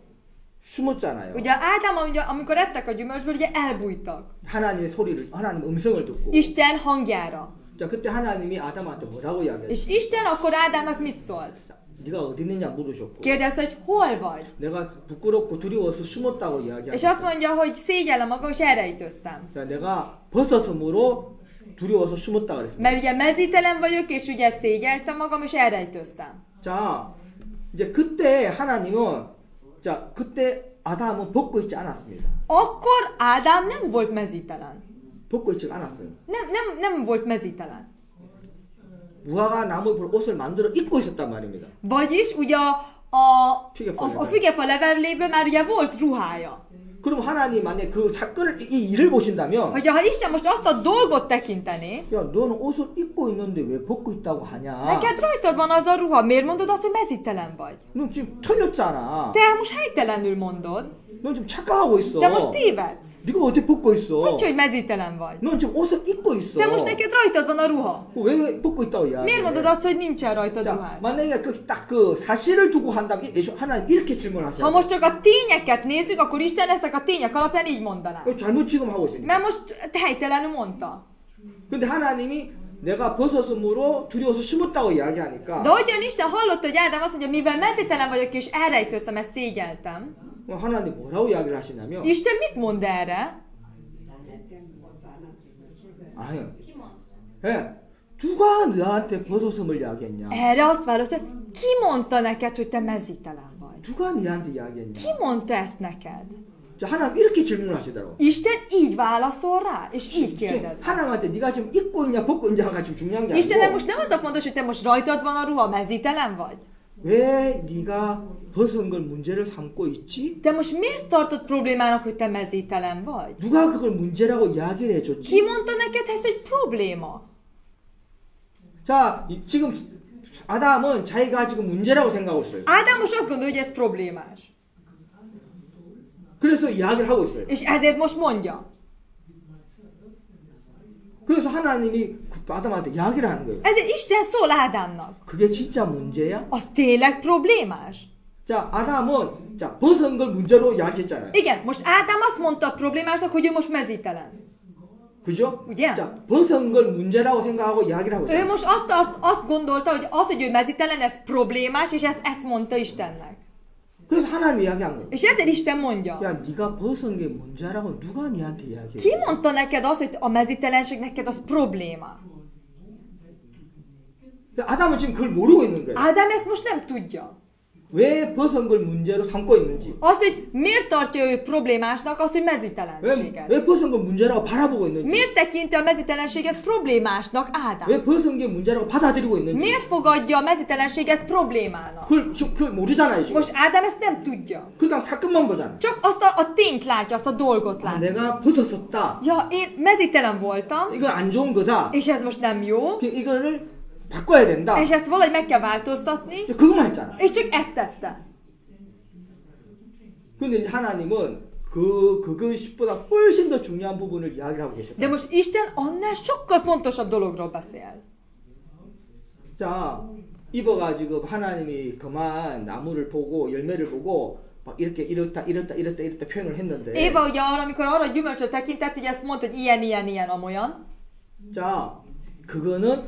숨었잖아요. ugye Ádám, ugye, amikor ettek a gyümölcsből, ugye elbújtak. 하나님의 소리를, 하나님 음성을 듣고. Isten hangjára. 자, 그때 하나님이 아담한테 뭐라고 이야기했어요? És Isten akkor Ádámnak mit szólt? 네가 어디 있느냐 물으셨고, Kérdezte, hogy hol vagy? 내가 부끄럽고 두려워서 숨었다고 És azt 이야기하셨어요. mondja, hogy szégyellem magam, és elrejtőztem. 자, 내가 벗었으므로 두려워서 숨었다 그랬습니다. Mert ugye mezítelen vagyok, és ugye szégyeltem magam, és elrejtőztem. 자, 이제 그때 하나님은, 자, 그때 아담은 벗고 있지 않았습니다. Akkor Ádám nem volt mezítelen. 벗고 있지 않았어요. Nem volt mezítelen. 무화과 나무 옷을 만들어 입고 있었단 말입니다. Vagyis ugye a fügefa levelléből már ugye volt ruhája. 그럼 하나님 만약에 그 사건을, 이 일을 보신다면, Hogyha ha Isten most azt a dolgot tekintené, 야, 너는 옷을 입고 있는데 왜 벗고 있다고 하냐? neked rajtad van az a ruha, miért mondod azt, hogy mezítelen vagy? 너 지금 틀렸잖아. Te most helytelenül mondod, 넌 지금 착각하고 있어. te most tévedsz. 네가 어떻게 벗고 있어? Hogy mezítelen vagy? 넌 지금 옷을 입고 있어. Te most neked rajtad van a ruha. 왜 벗고 있다고 이야기해? Miért mondod azt, hogy nincsen rajtad 자, ruhád? 만약에 딱 그 사실을 두고 한다면 하나님 이렇게 질문하세요. Ha most csak a tényeket nézzük, akkor Isten ezek a tények alapján így mondaná. 잘못 지금 하고 있으니까. Mert most helytelenül mondta. 근데 하나님이 내가 벗었으므로 두려워서 숨었다고 이야기하니까, De hogyan Isten hallotta, hogy Ádám azt mondja, mivel mezítelen vagyok és elrejtőztem, ezt szégyeltem. 하나님 뭐라고 이야기를 하시냐면, Isten mit mond erre? 아니, Ki mondta? 예, 누가 너한테 벗었음을 이야기했냐? Erre azt válaszol, hogy ki mondta neked, hogy te mezítelen vagy? 누가 너한테 이야기했냐? Ki mondta ezt neked? 자, 하나님 이렇게 질문하시더라고. Isten így válaszol rá, és így kérdez. 하나님한테 네가 지금 입고 있냐 벗고 있냐가 지금 중요한 게 Istennek 아니고, most nem az a fontos, hogy te most rajtad van a ruha, mezítelen vagy? 왜 네가 벗은 걸 문제를 삼고 있지? Te most miért tartod problémának, hogy te mezítelen vagy? 누가 그걸 문제라고 이야기를 해줬지? Ki mondta neked ez egy probléma? 자, 지금 아담은 자기가 지금 문제라고 생각하고 있어요. Ádám most azt gondolja, hogy ez problémás. 그래서 이야기를 하고 있어요. És ezért most mondja. 그래서 하나님이 아담한테 이야기를 하는 거예요. Ezért Isten szól Ádámnak. 그게 진짜 문제야? Az tényleg problémás? 자, 아담은 자, 벗은 걸 문제로 이야기했잖아요. Igen, most Ádám azt mondta a problémásnak, hogy ő most mezítelen. 그죠? Ugye? 자, 벗은 걸 문제라고 생각하고 이야기를 하고 Ő 있잖아요. most azt gondolta, hogy az, hogy ő mezítelen, ez problémás, és ezt mondta Istennek. 그래서 하나님이 이야기한 거예요. És ezért Isten mondja. 야, 네가 벗은 게 문제라고 누가 네한테 이야기해? Ki mondta neked azt, hogy a mezítelenség neked az probléma? 아담은 지금 그걸 모르고 있는 거예요. Ádám ezt most nem tudja. 왜 벗은 걸 문제로 삼고 있는지. Az, hogy miért tartja ő problémásnak az, hogy mezítelenséget. 왜 벗은 걸 문제라고 바라보고 있는지. Miért tekinti a mezítelenséget problémásnak Ádám? 왜 벗은 게 문제라고 받아들이고 있는지. Miért fogadja a mezítelenséget problémának? 그걸 모르잖아요 지금. Most Ádám ezt nem tudja. 그냥 사건만 보잖아. Csak azt a tényt látja, azt a dolgot 아, látja. 내가 벗었었다. Ja, én mezítelen voltam, 이건 안 좋은 거다. és ez most nem jó, 이거를 바꿔야 된다. és ezt valahogy meg kell változtatni, 그것만 했잖아. és csak ezt tette. 근데 하나님은 그것보다 훨씬 더 중요한 부분을 이야기를 하고 계셨다. De most Isten annál sokkal fontosabb dologról beszél. 자, 이브가 지금 하나님이 그만 나무를 보고 열매를 보고 막 이렇게 이렇다 표현을 했는데 Éva ugye arra, amikor arra a gyümölcsre tekintett, ugye ezt mondta, hogy ilyen, amolyan. 자, 그거는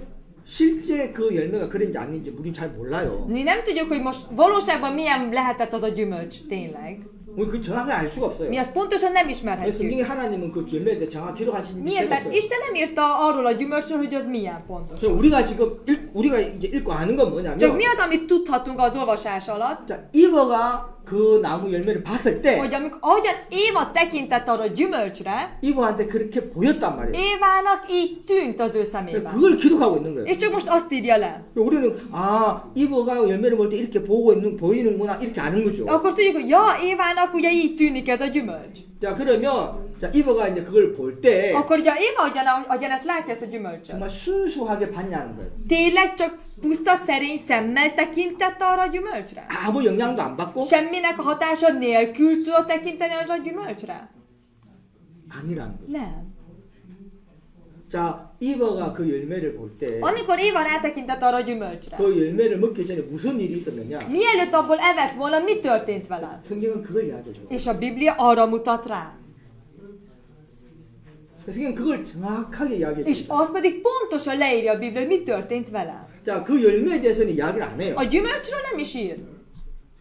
실제 그 열매가 그런지 아닌지 우린 잘 몰라요. Mi nem tudjuk, hogy most valóságban milyen lehetett az a gyümölcs, tényleg. 우리 그 정확히 알 수가 없어요. Mi azt pontosan nem 왜 ismerhetjük. 성경에 하나님은 그 열매에 대해 정확히 기록하신 Miért? 데가 Mert 없어요. Isten nem írta arról a gyümölcsről, hogy az milyen pontos. 그래서 우리가 지금 우리가 이제 읽고 아는 건 뭐냐면 Csak mi az, amit tudhatunk az olvasás alatt? 자, 이브가 그 나무 열매를 봤을 때 Hogy ahogyan Éva tekintett arra a gyümölcsre, 이브한테 그렇게 보였단 말이에요. Évának így tűnt az ő szemében. 그걸 기록하고 있는 거예요. És csak most azt írja le. 우리는 아 이브가 열매를 볼 때 이렇게 보이는구나 이렇게 아는 거죠. Akkor tudjuk, hogy ja, Évának ugye így tűnik ez a gyümölcs. 자 그러면 자 이브가 이제 그걸 볼 때 Akkor ugye Éva ahogyan ezt látja, ezt a gyümölcsöt. 정말 순수하게 봤냐는 거예요. Tényleg csak puszta szerény szemmel tekintett arra a gyümölcsre? 아무 영향도 안 받고 Semminek a hatása nélkül tudott tekinteni arra a gyümölcsre? 아니라는 거죠. Nem. 자 이브가 그 열매를 볼 때 그 Amikor Éva rátekintett arra a gyümölcsre, 열매를 먹기 전에 무슨 일이 있었느냐? mielőtt abból evett volna, mi történt vele? 성경은 그걸 이야기해줘. És a Biblia arra mutat rá. 성경은 그걸 정확하게 이야기해줘. És az pedig pontosan leírja a Biblia, hogy mi történt vele. 자, 그 열매에 대해서는 이야기를 안 해요. A gyümölcsről nem is ír.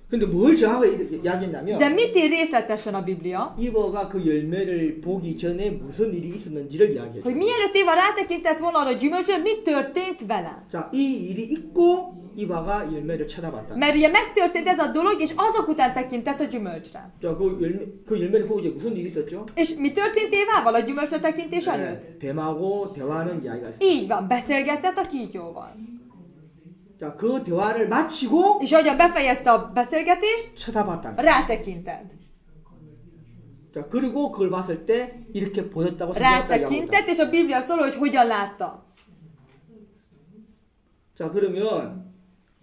근데 뭘 정확하게 이야기했냐면 De mit ír részletesen a Biblia? 이브가 그 열매를 보기 전에 무슨 일이 있었는지를 이야기해줘. Hogy mielőtt Éva rátekintett volna arra a gyümölcsre, mi történt vele? 자, 이 일이 있고 이브가 열매를 쳐다봤다. Mert ugye megtörtént ez a dolog, és azok után tekintett a gyümölcsre. 자, 그 열매를 보고 이제 무슨 일이 있었죠? És mi történt Évával a gyümölcsre tekintés előtt? 뱀하고 대화하는 이야기가 있어요. Így van, beszélgetett a kígyóval. 자, 그 대화를 마치고 És ahogyan befejezte a beszélgetést, 쳐다봤다. rátekintett. 자, 그리고 그걸 봤을 때 이렇게 보였다고 생각했다. Rátekintett, és a Biblia szól, hogy hogyan látta. 자, 그러면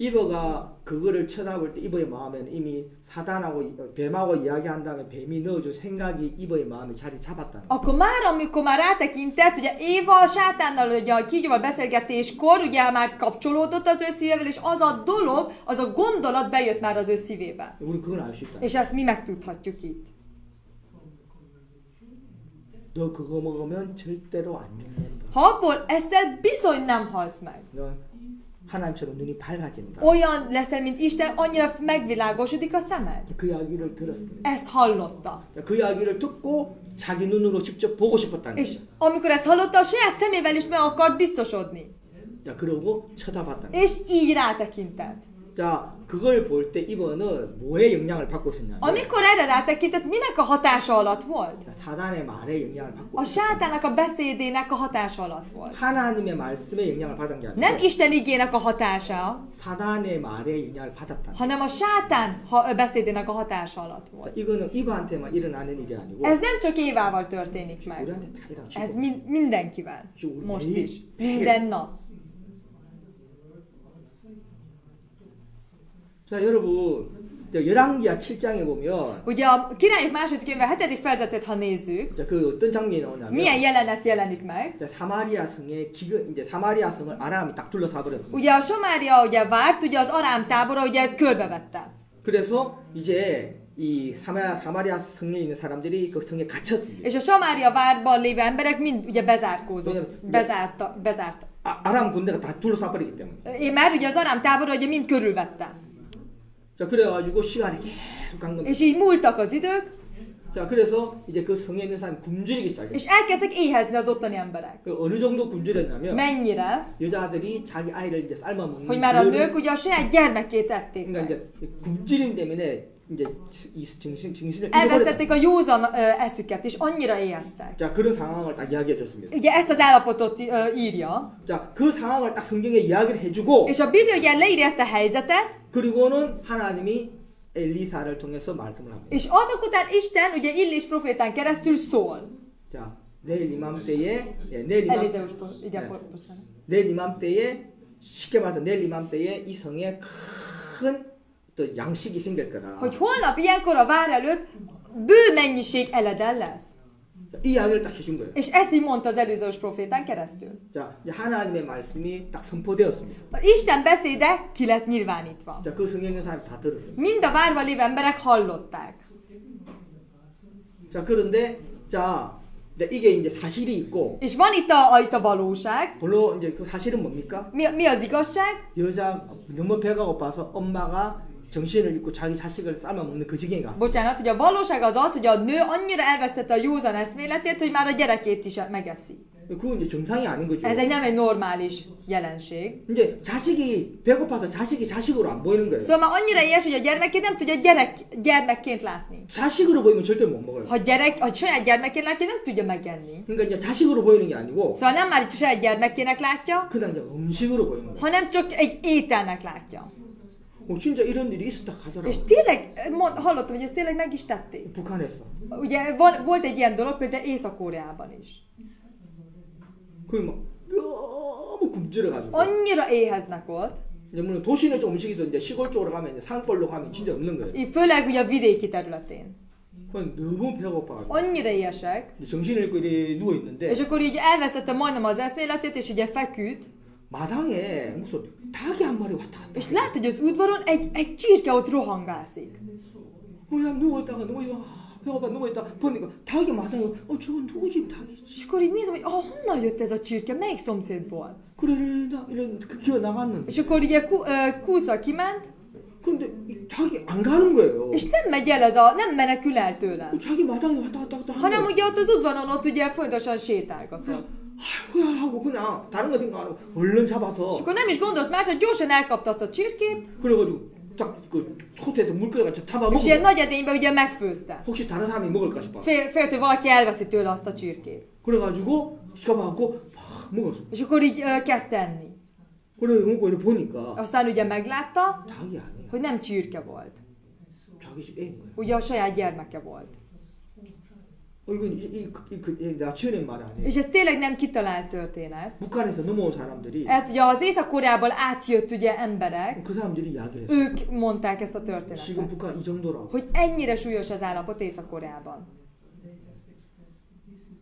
이브가 그거를 쳐다볼 때 이브의 마음에는 이미 사단하고 뱀하고 이야기한 다음에 뱀이 넣어준 생각이 이브의 마음에 자리 잡았다는 거예요. Akkor már, amikor már rátekintett, ugye Éva a sátánnal, ugye a kígyóval beszélgetéskor, ugye már kapcsolódott az ő szívével, és az a dolog, az a gondolat bejött már az ő szívébe. 우리 그걸 알 수 있다. És ezt mi megtudhatjuk itt. 너 그거 먹으면 절대로 안 죽는다. Ha abból eszel, bizony nem halsz meg. 너 하나님처럼 눈이 밝아진다. Olyan leszel, mint Isten, annyira megvilágosodik a szemed. 그 이야기를 들었습니다. Ezt hallotta. 그 이야기를 듣고 자기 눈으로 직접 보고 싶었다는 És 거죠. amikor ezt hallotta, a saját szemével is meg akart biztosodni. 자, 그러고 쳐다봤다는 거죠. És így rátekintett. 자, 그걸 볼 때 이브는 뭐의 영향을 받고 있었냐면 Amikor erre rátekintett, minek a hatása alatt volt? 자, 사단의 말의 영향을 받고 A sátának a beszédének a hatása alatt volt. 하나님의 말씀의 영향을 받은 게 Nem 아니고 Isten igének a hatása, 사단의 말의 영향을 받았다. hanem a sátán beszédének a hatása alatt volt. 이거는 이브한테만 일어나는 일이 아니고 Ez nem csak Évával történik meg. 우리한테 다 일어나죠. Ez mindenkivel. Most is. Minden nap. 자, 여러분, 열왕기하 7장에 보면 Ugye a Királyok második könyve 7. fejezetet, ha nézzük, 자, 그 어떤 장면이 나오냐면 milyen jelenet jelenik meg? 자, 사마리아 성에 이제 사마리아 성을 아람이 딱 둘러싸 버렸습니다. Ugye a Samária ugye várt, ugye az Arám tábora ugye körbevette. 그래서 이제 이 사마리아 성에 있는 사람들이 그 성에 갇혔습니다. És a Samária várban lévő emberek mind ugye bezárkózott. Bezárta. 아람 군대가 다 둘러싸 버리기 때문에. Már ugye az Arám tábora ugye mind körülvette. 자, 그래가지고 시간이 계속 간 겁니다. És így múltak az idők, 자, 그래서 이제 그 성에 있는 사람이 굶주리기 시작했어요. és elkezdtek éhezni az ottani emberek. 그 어느 정도 굶주렸냐면 Mennyire? 여자들이 자기 아이를 이제 삶아 먹는. Hogy már a nők ugye a saját gyermekét ették 그러니까 meg. 이제 굶주림 때문에 이제 이 정신을 잃어버렸다. Elvesztették a józan eszüket, és annyira éheztek. 자, 그런 상황을 딱 이야기해줬습니다. Ugye ezt az állapotot írja, 자, 그 상황을 딱 성경에 이야기를 해주고 és a Biblia ugye leírja ezt a helyzetet, 그리고는 하나님이 엘리사를 통해서 말씀을 합니다. és azok után Isten ugye Illés profétán keresztül szól. 자, 내일 이맘때에 Elizeus, igen, bocsánat. 내일 이맘때에 쉽게 말해서 내일 이맘때에 이 성에 큰 또 양식이 생길 거다. Hogy holnap ilyenkor a vár előtt bő mennyiség eledel lesz. 이 이야기를 딱 해준 거예요. És ezt így mondta az előzős profétán keresztül. 자, 이제 하나님의 말씀이 딱 선포되었습니다. Isten beszéde ki lett nyilvánítva. 자, 그 성경의 사람이 다 들었습니다. Mind a várva lévő emberek hallották. 자, 그런데 자, 이게 이제 사실이 있고, És van itt a valóság. 물론 이제 그 사실은 뭡니까? Mi az igazság? 여자 너무 배가 고파서 엄마가 정신을 잃고 자기 자식을 삶아 먹는 그 지경에 갔어. Bocsánat, hogy a valóság az az, hogy a nő annyira elvesztette a józan eszméletét, hogy már a gyerekét is megeszi. 그건 이제 정상이 아닌 거죠. Ez egy nem egy normális jelenség. 이제 자식이 배고파서 자식이 자식으로 안 보이는 거예요. Szóval már annyira ilyes, hogy a gyermekét nem tudja gyermekként látni. 자식으로 보이면 절대 못 먹어요. Ha saját gyermekként látja, nem tudja megenni. 그러니까 이제 자식으로 보이는 게 아니고 Szóval nem már itt saját gyermekének látja, 그냥 이제 음식으로 보이는 거예요. hanem csak egy ételnek látja. 진짜 이런 일이 있었다 하더라고. És tényleg, hallottam, hogy ezt tényleg meg is tették. 북한에서. Ugye volt egy ilyen dolog például Észak-Koreában is. 막 너무 굶주려가지고. Annyira éheznek ott. 이제 물론 도시는 좀 음식이 있는데 시골 쪽으로 가면 이제 산골로 가면 진짜 없는 거예요. Főleg ugye a vidéki területén. 그건 너무 배고파가지고. Annyira éhesek. 정신을 잃고 이렇게 누워 있는데 És akkor így elvesztette majdnem az eszméletét, és ugye feküdt. 마당에 무슨 닭이 한 마리 왔다 갔다. És lát, hogy az udvaron egy csirke ott rohangászik. 그냥 누워있다가 배고파 누워있다 보니까 닭이 마당에 저건 누구 집 닭이지? És akkor így nézem, hogy honnan jött ez a csirke, melyik szomszédból? 그래 이런 기어 나갔는데. És akkor ugye kúszva kiment, 근데 이 닭이 안 가는 거예요. és nem megy el nem menekül el tőle. 자기 마당에 왔다 갔다 하는 Hanem 거예요. ugye ott az udvaron ott ugye folyamatosan sétálgatott. 아이고야 하고 그냥 다른 거 생각 안 하고 얼른 És 잡아서 akkor nem is gondolt másra, gyorsan elkapta azt a csirkét, 그래가지고 딱그 호텔에서 물 끓여가지고 잡아먹은 és ilyen 거야. nagy edényben ugye megfőzte. 혹시 다른 사람이 먹을까 싶어. Félt, hogy valaki elveszi tőle azt a csirkét. 그래가지고 잡아갖고 막 먹었어. És akkor így kezdte enni. 그래 먹고 이렇게 보니까 Aztán ugye meglátta, 닭이 아니야. hogy nem csirke volt. 자기 집 애인 거야. Ugye a saját gyermeke volt. 이건 내가 지어낸 말이 아니에요. És ez tényleg nem kitalált történet. 북한에서 넘어온 사람들이 Ez ugye az Észak-Koreából átjött ugye emberek, 그 사람들이 이야기를 했어. ők mondták ezt a 지금 történetet. 북한 이 정도라고. Hogy ennyire súlyos az állapot Észak-Koreában.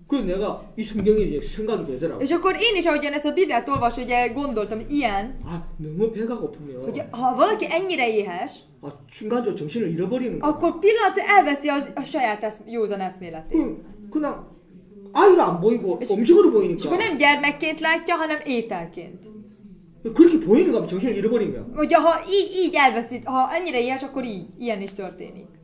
그래서 내가 이 성경이 이제 생각이 되더라고. És akkor én is, ahogyan ezt a Bibliát olvasva, ugye gondoltam, hogy ilyen, 아 너무 배가 고프면 hogy ha valaki ennyire éhes, 순간적으로 정신을 잃어버리는 거야. akkor pillanatra elveszi a saját józan eszméletét. 그냥 아이로 안 보이고 음식으로 És 보이니까 akkor nem gyermekként látja, hanem ételként. 그렇게 보이는 거면 정신을 잃어버리면 Ugye ha így elveszít, ha ennyire éhes, akkor így, ilyen is történik.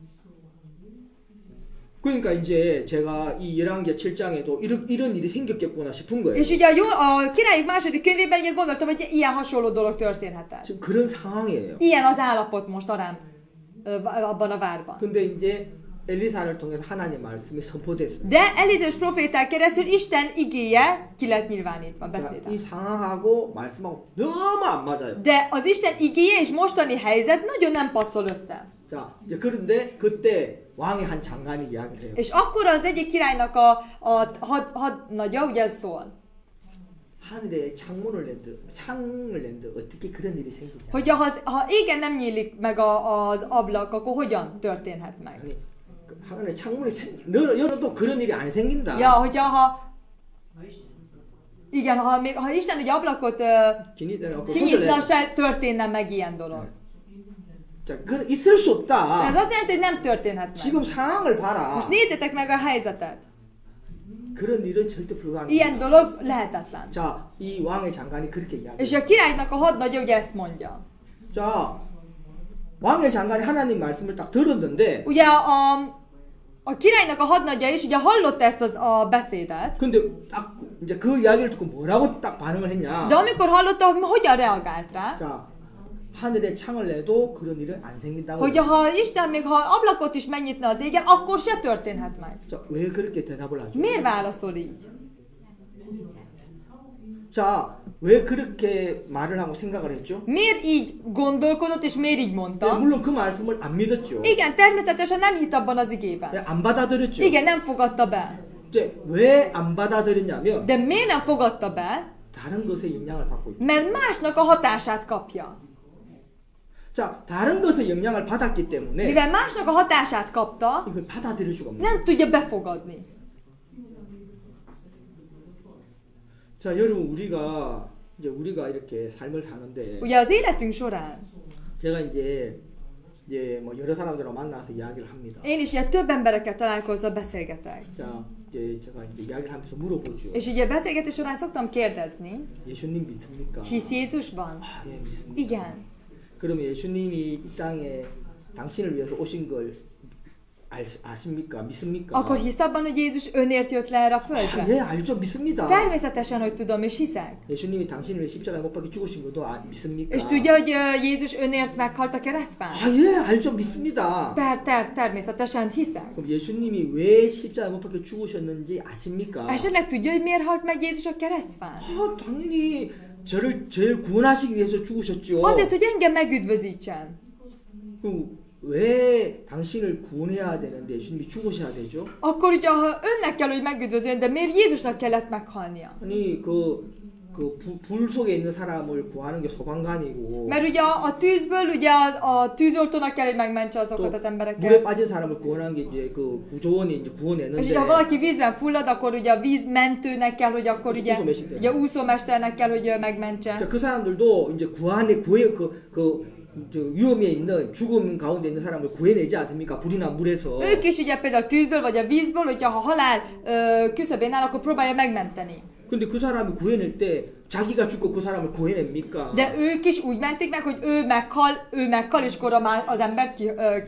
그러니까 이제 제가 이 열왕기하 7장에도 이런 일이 생겼겠구나 싶은 거예요. És ugye a királyok második könyvében ugye gondoltam, hogy ilyen hasonló dolog történhetett. 지금 그런 상황이에요. Ilyen az állapot most Arám abban a várban. 근데 이제 엘리사를 통해서 하나님의 말씀이 선포됐어요. De Elizős proféták keresztül Isten igéje ki lett nyilvánítva, 이 beszéde. 상황하고 말씀하고 너무 안 맞아요. De az Isten igéje és mostani helyzet nagyon nem passzol össze. 자, 이제 그런데 그때 왕의 한 장관이 이야기를 해요. És akkor az egyik királynak a hadnagya ugye szól, 하늘에 창을 낸데 어떻게 그런 일이 생기냐? hogy ha égen nem nyílik meg az ablak, akkor hogyan történhet meg? 아니, 하늘에 창문이 열어도 그런 일이 안 생긴다. Ja, hogyha igen, ha Isten egy ablakot kinyitna, se történne meg ilyen dolog. 자, 그건 있을 수 없다. Ez azt jelenti, hogy nem történhet meg. 지금 상황을 봐라. Most nézzétek meg a helyzetet. 그런 일은 절대 불가능하다. Ilyen dolog lehetetlen. 자, 이 왕의 장관이 그렇게 이야기해요. És a királynak a hadnagya ugye ezt mondja. 자, 왕의 장관이 하나님 말씀을 딱 들었는데 Ugye a királynak a hadnagya is ugye hallotta ezt a beszédet, 근데 딱 이제 그 이야기를 듣고 뭐라고 딱 반응을 했냐? de amikor hallotta, hogyan reagált rá? 자, 하늘에 창을 내도 그런 일은 안 생긴다고. Hogy ha Isten még ha ablakot is megnyitna az égen, akkor se történhet meg. 자, 왜 그렇게 대답을 하죠? Miért válaszol így? 자, 왜 그렇게 말을 하고 생각을 했죠? Miért így gondolkodott és miért így 네, mondta? 물론 그 말씀을 안 믿었죠. Igen, természetesen nem hitt abban az 네, igében. 안 받아들였죠. Igen, nem fogadta be. 이제 왜 안 받아들였냐면 De miért nem fogadta be? 다른 것에 영향을 받고 있다. Mert másnak a hatását kapja. 자, 다른 것에 영향을 받았기 때문에 Mivel másnak a hatását kapta, 이걸 받아들일 수가 없는 nem tudja befogadni. 자, 여러분 우리가 이렇게 삶을 사는데 Ugye az életünk során 제가 이제 뭐 여러 사람들하고 만나서 이야기를 합니다. én is ugye több emberekkel találkozva beszélgetek. 자, 이제 제가 이제 이야기를 하면서 물어보죠. És ugye beszélgetés során szoktam kérdezni, 예수님 믿습니까? hisz Jézusban? 아, 예, 믿습니다. Igen. 그러면 예수님이 이 땅에 당신을 위해서 오신 걸 아십니까? 믿습니까? Akkor hisz abban, hogy Jézus önért jött le erre a 아, földre? 예, 알죠. 믿습니다. Természetesen, hogy tudom és hiszek. 예수님이 당신을 위해 십자가에 못 박혀 죽으신 것도 믿습니까? És tudja, hogy Jézus önért meghalt a keresztfán? 아, 예, 알죠. 믿습니다. Természetesen hiszek. 그럼 예수님이 왜 십자가에 못 박혀 죽으셨는지 아십니까? Esetleg tudja, hogy miért halt meg Jézus a keresztfán? 아, 당연히 저를 구원하시기 위해서 죽으셨죠. Azért, hogy engem megüdvözítsen. 그럼 왜 당신을 구원해야 되는데 예수님이 죽으셔야 되죠? Akkor ugye, ha önnek kell, hogy megüdvözöljön, de miért Jézusnak kellett meghalnia? 아니 불 속에 있는 사람을 구하는 게 소방관이고 Mert ugye a tűzből ugye a tűzoltónak kell, hogy megmentse azokat az 물에 embereket. 빠진 사람을 구원하는 게 이제 그 구조원이 이제 És 구원했는데 ugye, ha valaki vízben fullad, akkor ugye a vízmentőnek kell, hogy akkor ugye úszómesternek kell, hogy megmentse. 그 사람들도 이제 위험에 있는 죽음 가운데 있는 사람을 구해내지 않습니까? 불이나 물에서. Ők is ugye például a tűzből vagy a vízből, hogyha ha halál küszöbén áll, akkor próbálja megmenteni. 근데 그 사람을 구해낼 때 자기가 죽고 그 사람을 구해냅니까? De ők is úgy mentik meg, hogy ő meghal, és akkor az embert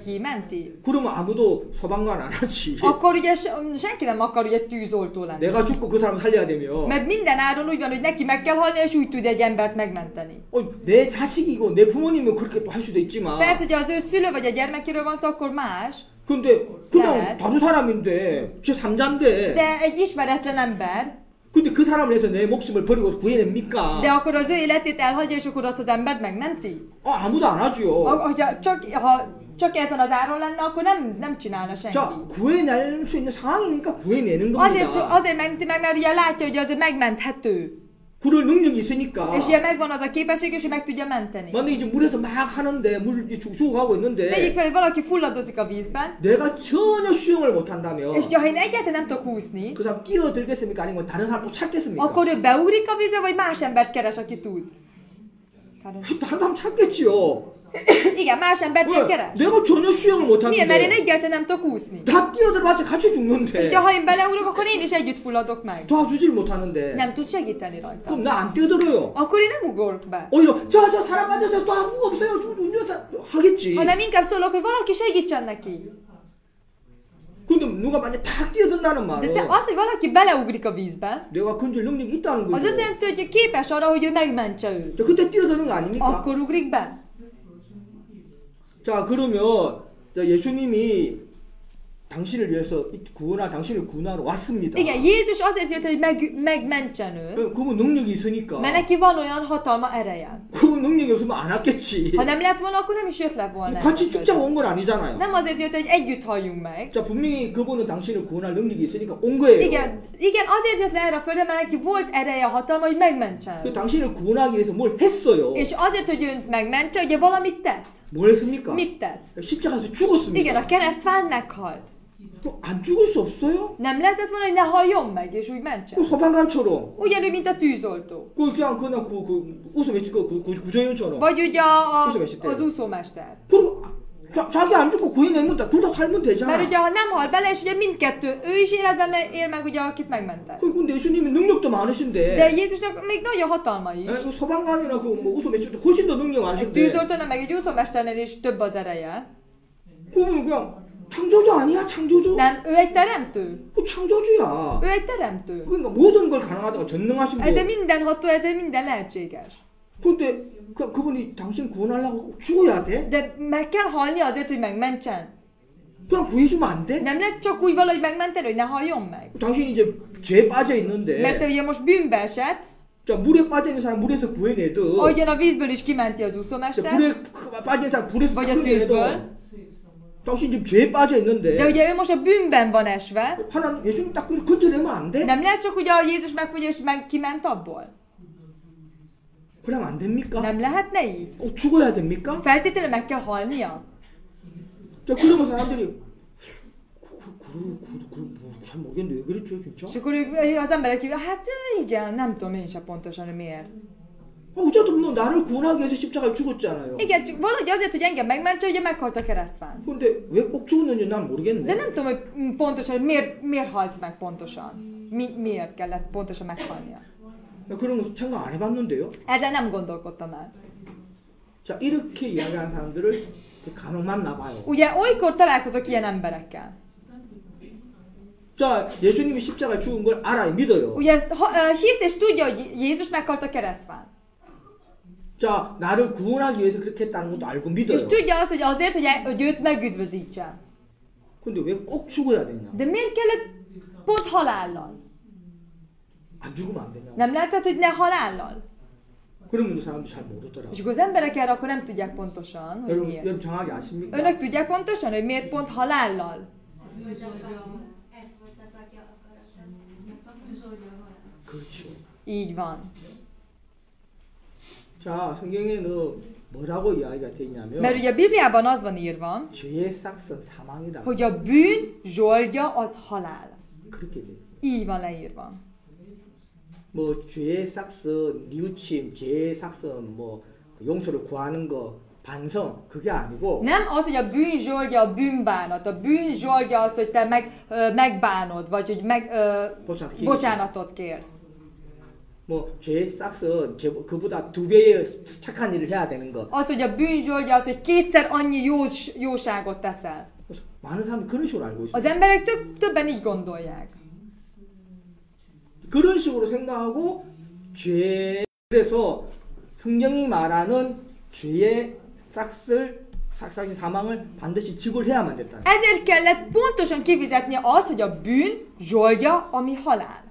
kimenti. 그러면 아무도 소방관 안 하지. Akkor ugye senki nem akar ugye tűzoltó lenni. 내가 죽고 그 사람 살려야 되면. Mert minden áron úgy van, hogy neki meg kell halni, és úgy tud egy embert megmenteni. 내 자식이고 내 부모님은 그렇게 또 할 수도 있지만. Persze, hogy az ő szülő vagy a gyermekéről van szó, akkor más. 근데 그냥 네. 다른 사람인데 제 3자인데. De egy ismeretlen ember. 근데 그 사람을 해서 내 목숨을 버리고 구해냅니까? De akkor az ő életét elhagyja, és akkor azt az embert megmenti? 아무도 안 하죠. Ha csak ezen az áron lenne, akkor nem csinálna senki. 자, 구해낼 수 있는 상황이니까 구해내는 겁니다. Azért menti meg, mert ugye látja, hogy az megmenthető. 그럴 능력이 있으니까. És ugye megvan az a képesség, és ő meg tudja menteni. 만약에 이제 물에서 막 하는데 물 죽어가고 있는데. Vegyük fel, hogy valaki fulladozik a vízben. 내가 전혀 수영을 못 한다면. És ha én egyáltalán nem tudok úszni. 그 사람 뛰어들겠습니까? 아니면 다른 사람 또 찾겠습니까? Akkor ő beugrik a vízbe, vagy más embert keres, aki tud? 다른 사람 찾겠지요. Igen, más embert keres. 내가 전혀 수영을 못 Miért? Mert én 하는데. egyáltalán nem tudok úszni. 다 뛰어들어봤자 같이 죽는데. És ha én beleugrok, akkor én is együtt fulladok meg. 도와주질 못하는데. Nem tud segíteni rajta. 그럼 나 안 뛰어들어요. Akkor én nem ugrok be. 오히려 저 사람 맞아서 또 아무거 없어요. 하겠지. Hanem inkább szólok, hogy valaki segítsen neki. 근데 누가 만약 탁 뛰어든다는 말은 De az, hogy valaki beleugrik a vízbe, 내가 건질 능력이 있다는 az 거죠. azt jelenti, hogy képes arra, hogy ő megmentse őt. 자, 그때 뛰어드는 거 아닙니까? Akkor ugrik be. 자, 그러면 예수님이 당신을 위해서 당신을 구원하러 왔습니다. Igen, Jézus azért jött, hogy megmentsen őt, 그분 능력이 있으니까. mert neki van olyan hatalma, ereje. 그분 능력이 없으면 안 왔겠지. Ha nem lett volna, akkor nem is jött le volna. 같이 죽자고 온 건 아니잖아요. Nem azért jött, hogy együtt halljunk meg. 자, 분명히 그분은 당신을 구원할 능력이 있으니까 온 거예요. Igen, azért jött le erre a földre, mert neki volt ereje, hatalma, hogy megmentsen. 그 당신을 구원하기 위해서 뭘 했어요. És azért, hogy őt megmentse, ugye valamit tett. 뭘 했습니까? Mit tett? 십자가에서 죽었습니다. Igen, a keresztfán meghalt. 안 죽을 수 없어요? Nem lehetett volna, hogy ne halljon meg, és úgy mentsen. 소방관처럼. Ugyanúgy, mint a tűzoltó. 그냥 웃음했지 구조연처럼. Vagy ugye az úszómester. 그럼 자기 안 죽고 구해내면 둘 다 살면 되잖아. Mert ugye, ha nem hal bele, és ugye mindkettő, ő is életben él meg, ugye, akit megmentett. 근데 예수님이 능력도 많으신데. De Jézusnak még nagy a hatalma is. 그 소방관이나 뭐 웃음했지도 훨씬 더 능력 Egy 많으신데. tűzoltónak, meg egy úszómesternél is több az ereje. 그러면 그냥 창조주 아니야? 창조주? Nem, ő egy teremtő. 창조주야. Ő egy teremtő. 그러니까 모든 걸 가능하다고 전능하신 분. Ez mindenható, ez minden lehetséges. 근데 그분이 당신 구원하려고 꼭 죽어야 돼? De meg kell halni azért, hogy megmentsen. 그냥 구해주면 안 돼? Nem lehet csak úgy valahogy megmenteni, hogy ne halljon meg. 당신이 이제 죄에 빠져 있는데. Mert ugye most bűnbe esett. 자, 물에 빠져 있는 사람 물에서 구해내도. Ahogyan a vízből is kimenti az úszómester. 불에 빠져 있는 사람 불에서 vagy a 구해내도. tűzből. 당신 지금 죄에 빠져 있는데. De ugye ő most a bűnben van esve. 하나님 예수님 딱 건져내면 안 돼? Nem lehet csak ugye a Jézus megfogja és kiment abból. 그럼 안 됩니까? Nem lehetne így? 죽어야 됩니까? Feltétlenül meg kell halnia. 자, 그러면 사람들이 잘 모르겠는데 왜 그랬죠 진짜? És akkor az emberek így, hát igen, nem tudom én sem pontosan, hogy miért. 어쨌든 뭐 나를 구원하기 위해서 십자가에 죽었잖아요. Igen, csak valahogy azért, hogy engem megmentse, ugye meghalt a keresztfán. 근데 왜 꼭 죽었는지 난 De 모르겠네. nem tudom, hogy pontosan, hogy miért halt meg pontosan. Miért kellett pontosan meghalnia. 그런 거 생각 안 해봤는데요. Ezzel nem gondolkodtam el. 자 이렇게 이야기하는 사람들을 간혹 만나봐요. Ugye olykor találkozok ilyen emberekkel. 자 예수님이 십자가에 죽은 걸 알아요. 믿어요. Ugye hisz és tudja, hogy Jézus meghalt a keresztfán. 자 나를 구원하기 위해서 그렇게 했다는 것도 알고 믿어요. És tudja azt, hogy azért, hogy őt megüdvözítse. 근데 왜 꼭 죽어야 되냐? De miért kellett pont halállal? 안 죽으면 안 되냐? Nem lehetett, hogy ne halállal? 그러면 사람들이 잘 모르더라고. És akkor az emberek erre akkor nem tudják pontosan, hogy miért. 여러분 정확히 아십니까? Önök tudják pontosan, hogy miért pont halállal? Ez volt az Atya akaratát. A bűnzolja a halál. 그렇죠. Így van. 자 성경에는 뭐라고 이야기가 돼 있냐면 Mert ugye a Bibliában az van írva, 죄의 싹은 사망이다. hogy a bűn zsoldja az halál. 그렇게 돼. Így van leírva. 뭐 죄의 싹은 뉘우침, 죄의 싹은 뭐 용서를 구하는 거, 반성 그게 아니고 Nem az, hogy a bűn zsoldja a bűnbánat. A bűn zsoldja az, hogy te megbánod, vagy hogy bocsánatot kérsz. 뭐 죄의 싹은 그보다 2배의 착한 일을 해야 되는 거. Az, hogy a bűn zsoldja az, hogy kétszer annyi jóságot teszel. 많은 사람들이 그런 식으로 알고 있어요. Az emberek többen így gondolják. 그런 식으로 생각하고 죄 그래서 성경이 말하는 죄의 싹싹이 사망을 반드시 지불해야만 됐다. Ezért kellett pontosan kifizetnie azt, hogy a bűn zsoldja, ami halál.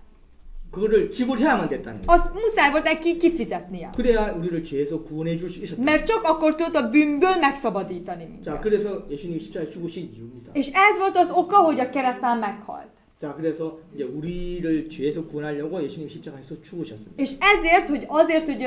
그거를 지불해야만 됐다는 거예요. Azt muszáj volt neki kifizetnie. 그래야 우리를 죄에서 구원해 줄 수 있었다. Mert csak akkor tud a bűnből megszabadítani 자, minket. 그래서 예수님이 십자가에 죽으신 이유입니다. És ez volt az oka, hogy a keresztán meghalt. 자, 그래서 이제 우리를 죄에서 구원하려고 예수님 십자가에서 죽으셨습니다. És ezért, hogy azért, hogy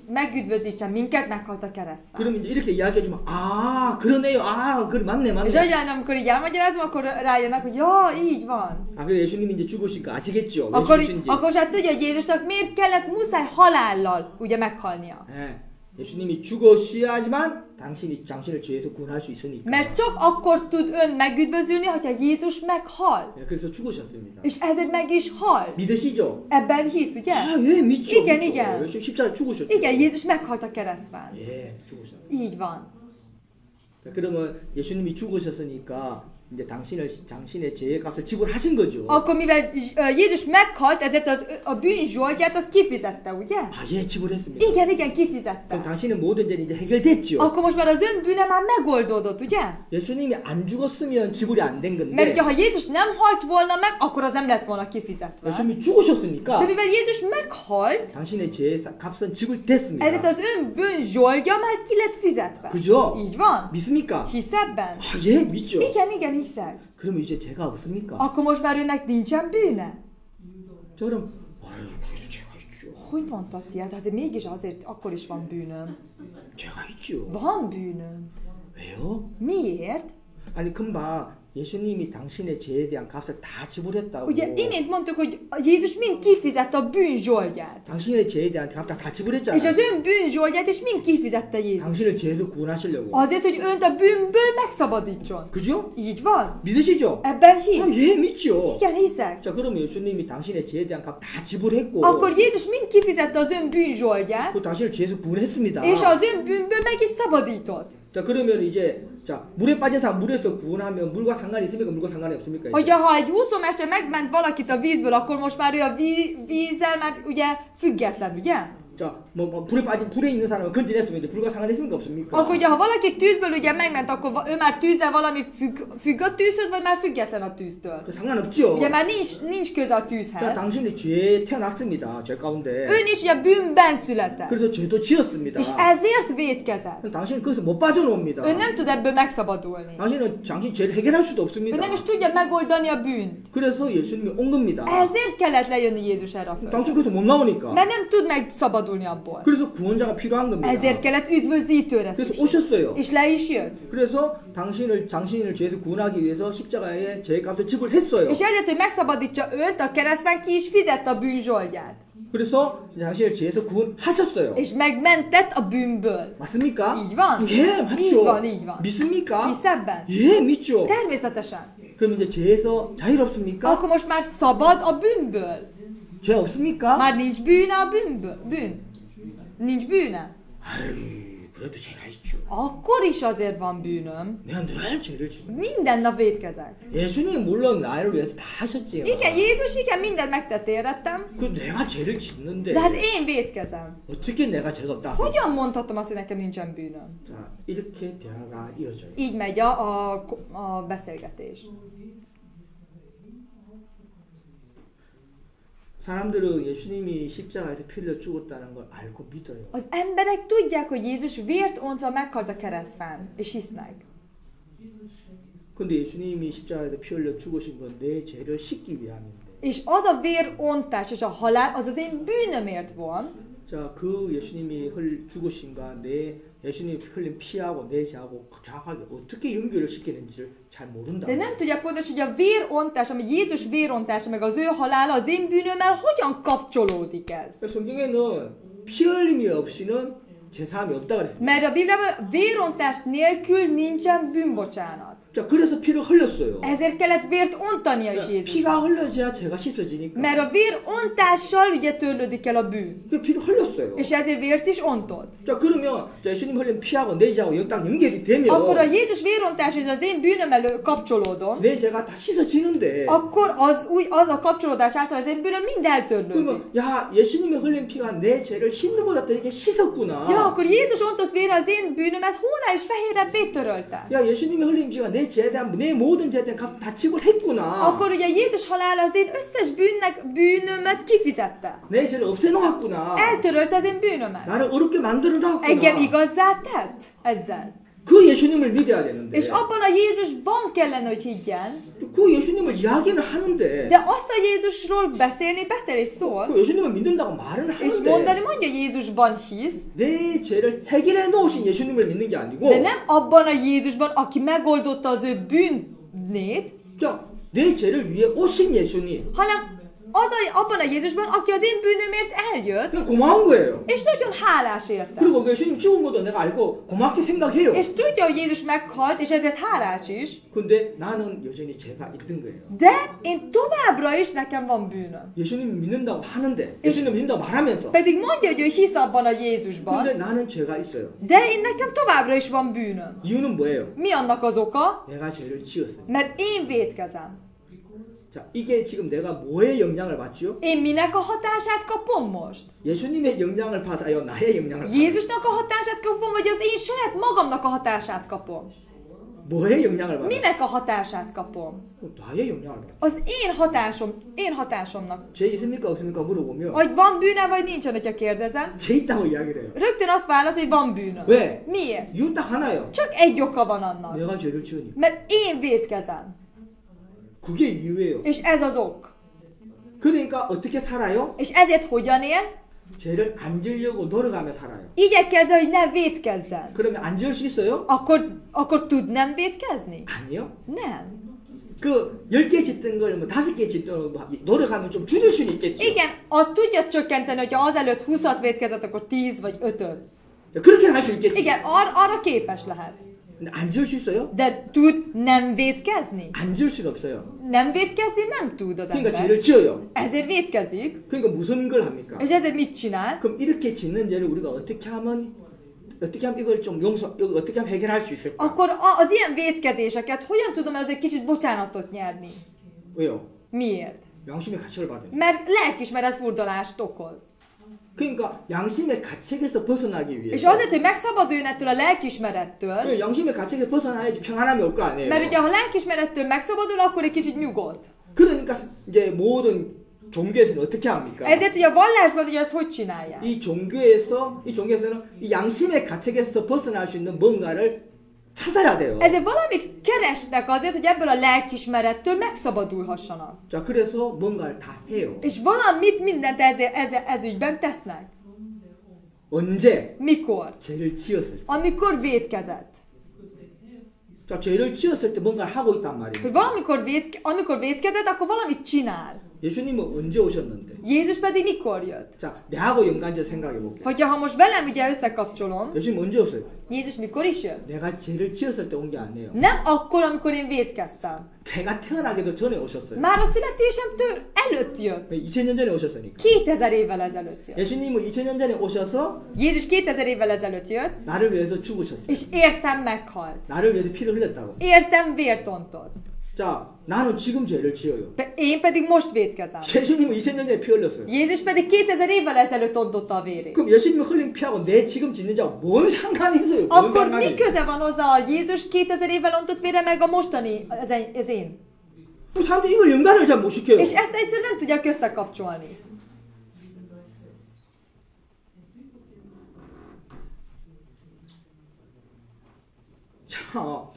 megüdvözítsen minket, meghalt a keresztán. 그럼 이제 이렇게 이야기해 주면 아, 그러네요. 아, 그래 맞네, És 맞네. olyan, amikor így elmagyarázom, akkor rájönnek, hogy ja, így van. 아, 그래 예수님이 이제 죽으신 거 아시겠죠? 왜 Akkor 죽으신지. hát tudja, hogy Jézusnak miért kellett muszáj halállal ugye meghalnia. 예. 예수님이 죽으셔야지만 당신을 죄에서 구원할 수 있으니까. Mert csak akkor tud ön megüdvözülni, hogyha Jézus meghal. 예, 그래서 죽으셨습니다. És ezért meg is hal. 믿으시죠? Ebben hisz, ugye? 아, 예, 믿죠. Igen, 믿죠. igen. 예수님 십자가에 죽으셨죠. Igen, Jézus meghalt a keresztfán. 예, 죽으셨어요. Így van. 자, 그러면 예수님이 죽으셨으니까 이제 당신의 죄의 값을 지불하신 거죠. Akkor mivel Jézus meghalt, ezért a bűn zsoldját azt kifizette, ugye? 아, 예, 지불했습니다. Igen, kifizette. 그럼 당신의 모든 죄는 이제 해결됐죠. Akkor most már az ön bűne már megoldódott, ugye? 예수님이 안 죽었으면 지불이 안 된 Mert 건데 ha Jézus nem halt volna meg, akkor az nem lett volna kifizetve. 예수님이 죽으셨으니까 De mivel Jézus meghalt, 당신의 죄의 값은 지불됐습니다. ezért az ön bűn zsoldja már ki lett fizetve. 그죠? Így van? 믿습니까? Hisz ebben? 아, 예, 믿죠. Igen, hiszek. 그러면 이제 죄가 없습니까? Akkor most már önnek nincsen bűne? 자, 그럼 아유, 그래도 죄가 있죠. Hogy mondtad ilyet? Azért mégis azért akkor is van bűnöm. 죄가 있죠. Van bűnöm. 왜요? Miért? 아니 금방 예수님이 당신의 죄에 대한 값을 다 지불했다고. Ugye imént mondtuk, hogy Jézus mind kifizette a bűn zsoldját. 당신의 죄에 대한 값을 다 És 지불했잖아요. az ön bűn zsoldját is mind kifizette Jézus. 당신을 죄에서 구원하시려고. Azért, hogy önt a bűnből megszabadítson. 그죠? Így van? 믿으시죠? Ebben 아, hisz? 예, 믿죠. Igen, hiszek. 자, 그러면 예수님이 당신의 죄에 대한 값 다 지불했고 Akkor Jézus mind kifizette az ön bűn zsoldját, 그 당신을 죄에서 구원했습니다. és az ön bűnből meg is szabadított. 자, 그러면 이제 자, 물에 빠진 사람 물에서 구원하면 물과 상관이 있습니까? 물과 상관이 없습니까? 이제? Hogyha ha egy úszómester megment valakit a vízből, akkor most már ő a vízzel már ugye független, ugye? 자, 뭐 불에 있는 사람은 건져냈으면 이제 불과 상관이 있습니까? 없습니까? Akkor ugye ha valaki tűzből ugye megment, akkor ő már tűzzel valami függ a tűzhöz, vagy már független a tűztől? 상관없죠. Ugye már nincs köze a 자, tűzhez. 당신이 죄에 태어났습니다. 죄 가운데. Ön is ugye bűnben született. 그래서 죄도 지었습니다. És ezért vétkezett. 그럼 당신은 거기서 못 빠져나옵니다. Ön nem tud ebből megszabadulni. 당신은 당신 죄를 해결할 수도 없습니다. Ő nem is tudja megoldani a bűnt. 그래서 예수님이 온 겁니다. Ezért kellett lejönni Jézus erre a földre. 당신 거기서 못 나오니까. Mert nem tud megszabadulni. megszabadulni abból. 그래서 구원자가 필요한 겁니다. Ezért kellett üdvözítőre 그래서 szükség. 오셨어요. És le is jött. 그래서 당신을 죄에서 구원하기 위해서 십자가에 죄 값을 지불했어요. És ezért, hogy megszabadítsa őt, a keresztben ki is fizette a bűnzsoldját. 그래서 당신을 죄에서 구원하셨어요. És megmentett a bűnből. 맞습니까? Így van? 예, 맞죠. Így van, így van. 믿습니까? Hisz ebben? 예, 믿죠. Természetesen. 그럼 이제 죄에서 자유롭습니까? Akkor most már szabad a bűnből. 죄 없습니까? Már nincs bűne a bűnből. Nincs bűne. 아이, 그래도 죄가 있죠. Akkor is azért van bűnöm. 내가 늘 죄를 짓는. Minden nap vétkezek. 예수님 물론 나를 위해서 다 하셨지요. Igen, Jézus igen, mindent megtett érettem, 그 내가 죄를 짓는데 de hát én vétkezem. 어떻게 내가 죄가 없다? Hogyan mondhatom azt, hogy nekem nincsen bűnöm? 자, 이렇게 대화가 이어져요. Így megy a beszélgetés. 사람들은 예수님이 십자가에서 피 흘려 죽었다는 걸 알고 믿어요. Az emberek tudják, hogy Jézus vért ontva meghalt a keresztfán, és hisznek. 근데 예수님이 십자가에서 피 흘려 죽으신 건 내 죄를 씻기 위함인데. És az a vérontás és a halál, az az én bűnömért van. 자, 그 예수님이 죽으신과 예수님이 흘린 피하고 내 죄하고 정확하게 어떻게 연결을 시키는지를 잘 모른다. De nem tudják pontosan, hogy a vérontás, ami Jézus vérontása, meg az ő halála az én bűnömmel hogyan kapcsolódik ez. 성경에는 피 흘림이 없이는 죄사함이 없다 그랬습니다. Mert a Bibliában vérontás nélkül nincsen bűnbocsánat. 자, 그래서 피를 흘렸어요. Ezért kellett vért ontania is Jézus. 피가 흘러져야 죄가 씻어지니까. Mert a vérontással ugye törlődik el a bűn. 그 피를 흘렸어요. És ezért vért is ontott. 자, 그러면 자, 예수님 흘린 피하고 내 죄하고 딱 연결이 되면 Akkor a Jézus vérontás és az én bűnömmel kapcsolódom, 내 죄가 다 씻어지는데 akkor az a kapcsolódás által az én bűnöm mind eltörlődik. 그러면 야, 예수님이 흘린 피가 내 죄를 씻는 보다 더 이게 씻었구나. Ja, akkor Jézus ontott vére az én bűnömet hónál és fehérebbé törölte. 야, 예수님이 흘린 피가 내 죄에 대한 내 모든 죄에 대한 값 다 지불했구나. Akkor ugye Jézus halála az én összes bűnömet kifizette. 내 죄를 없애놓았구나. Eltörölte az én bűnömet. 나를 어렵게 만들어 Engem 놨구나. igazzá tett ezzel. 그 예수님을 믿어야 되는데. És abban a Jézusban kellene, hogy higgyen. 그 예수님을 이야기는 하는데. De azt a Jézusról beszél és szól. 그 예수님을 믿는다고 말은 És 하는데. mondja Jézusban hisz. 내 죄를 해결해 놓으신 예수님을 믿는 게 아니고. De nem abban a Jézusban, aki megoldotta az ő bűnét, 자, 내 죄를 위해 오신 예수님. hanem abban a Jézusban, aki az én bűnömért eljött, 그냥 고마운 거예요. és nagyon hálás érte. 그리고 그 예수님 죽은 것도 내가 알고 고맙게 생각해요. És tudja, hogy Jézus meghalt, és ezért hálás is. 근데 나는 여전히 죄가 있던 거예요. De én továbbra is nekem van bűnöm. 예수님 믿는다고 하는데, 예수님 믿는다고 말하면서. Pedig mondja, hogy ő hisz abban a Jézusban, 근데 나는 죄가 있어요. de én nekem továbbra is van bűnöm. 이유는 뭐예요? Mi annak az oka? 내가 죄를 지었어요. Mert én vétkezem. 자, 이게 지금 내가 뭐에 영향을 받지요? Én minek a hatását kapom most? 예수님의 영향을 받아요? 나의 영향을 받아요? Jézusnak a hatását kapom, vagy az én saját magamnak a hatását kapom? 뭐에 영향을 받아요? Minek a hatását kapom? 나의 영향을 받아요. Az én hatásomnak. 죄 있습니까 없습니까 물어보면 Vagy van bűne, vagy nincsen, hogyha kérdezem. 죄 있다고 이야기를 해요. Rögtön azt válasz, hogy van bűnöm. 왜? Miért? 이유 딱 하나요. Csak egy oka van annak. 내가 죄를 지으니까. Mert én vétkezem. 그게 이유예요. És ez az ok. 그러니까 어떻게 살아요? És ezért hogyan él? 죄를 안 지으려고 노력하며 살아요. Igyekezzel, hogy ne vétkezzen. 그러면 안 지을 수 있어요? Akkor tud nem vétkezni? 아니요. Nem. 그 10개 짓던 걸 뭐 5개 짓던 뭐 노력하면 좀 줄일 수는 있겠죠. Igen, azt tudja csökkenteni, hogyha azelőtt 20-at vétkezett, akkor 10 vagy 5-öt. 그렇게 할 수 있겠지. Igen, arra képes lehet. 근데 안 지을 수 있어요? De tud nem vétkezni? 안 지을 수는 없어요. Nem vétkezni nem tud az 그러니까 ember. 죄를 지어요. Ezért vétkezik. 그러니까 무슨 걸 합니까? És ezért mit csinál? 그럼 이렇게 짓는 죄를 우리가 어떻게 하면 이걸 좀 어떻게 하면 해결할 수 있을까? Akkor az ilyen vétkezéseket hogyan tudom azért kicsit bocsánatot nyerni? 왜요? Miért? 양심의 가책을 받으니. Mert lelkiismeret furdalást okoz. 그러니까 양심의 가책에서 벗어나기 És 위해서. azért, hogy megszabaduljon ettől a lelkiismerettől, 양심의 가책에서 벗어나야지 평안함이 올 거 아니에요. mert ugye ha lelkiismerettől megszabadul, akkor egy kicsit nyugodt. 그러니까 이제 모든 종교에서는 어떻게 합니까? Ezért ugye a vallásban ugye ezt hogy csinálják? 이 종교에서는 이 양심의 가책에서 벗어날 수 있는 뭔가를 찾아야 돼요. Ezért valamit kerestek azért, hogy ebből a lelkiismerettől megszabadulhassanak. 자, 그래서 뭔가를 다 해요. És mindent ez ügyben tesznek. 언제? Mikor? 죄를 지었을 때. Amikor vétkezett. 자, 죄를 지었을 때 뭔가를 하고 있단 말이에요. Hogy amikor vétkezett, akkor valamit csinál. 예수님은 언제 오셨는데? Jézus pedig mikor jött? 자, 내하고 연관지어 생각해 볼게. Ha most velem ugye összekapcsolom, 예수님 언제 오세요? Jézus mikor is jött? 내가 죄를 지었을 때 온 게 아니에요. Nem akkor, amikor én vétkeztem. 내가 태어나기도 전에 오셨어요. Már a születésemtől előtt jött. 2000년 전에 오셨으니까. 2000 évvel ezelőtt jött. 예수님은 2000년 전에 오셔서 Jézus 2000 évvel ezelőtt jött, 나를 위해서 죽으셨어요. és értem meghalt. 나를 위해서 피를 흘렸다고. Értem vért ontott. 자, 나는 지금 죄를 지어요. Én pedig most vétkezem. 예수님은 2000년 전에 피 흘렸어요. Jézus pedig 2000 évvel ezelőtt ontotta a vérét. 그럼 예수님이 흘린 피하고 내 지금 짓는 자하고 뭔 상관이 있어요? 뭔 Akkor 상관이? mi köze van hozzá a Jézus 2000 évvel ontott vére meg a mostani, az én? 사람들이 이걸 연관을 잘 못 시켜요. És ezt egyszerűen nem tudják összekapcsolni. 자,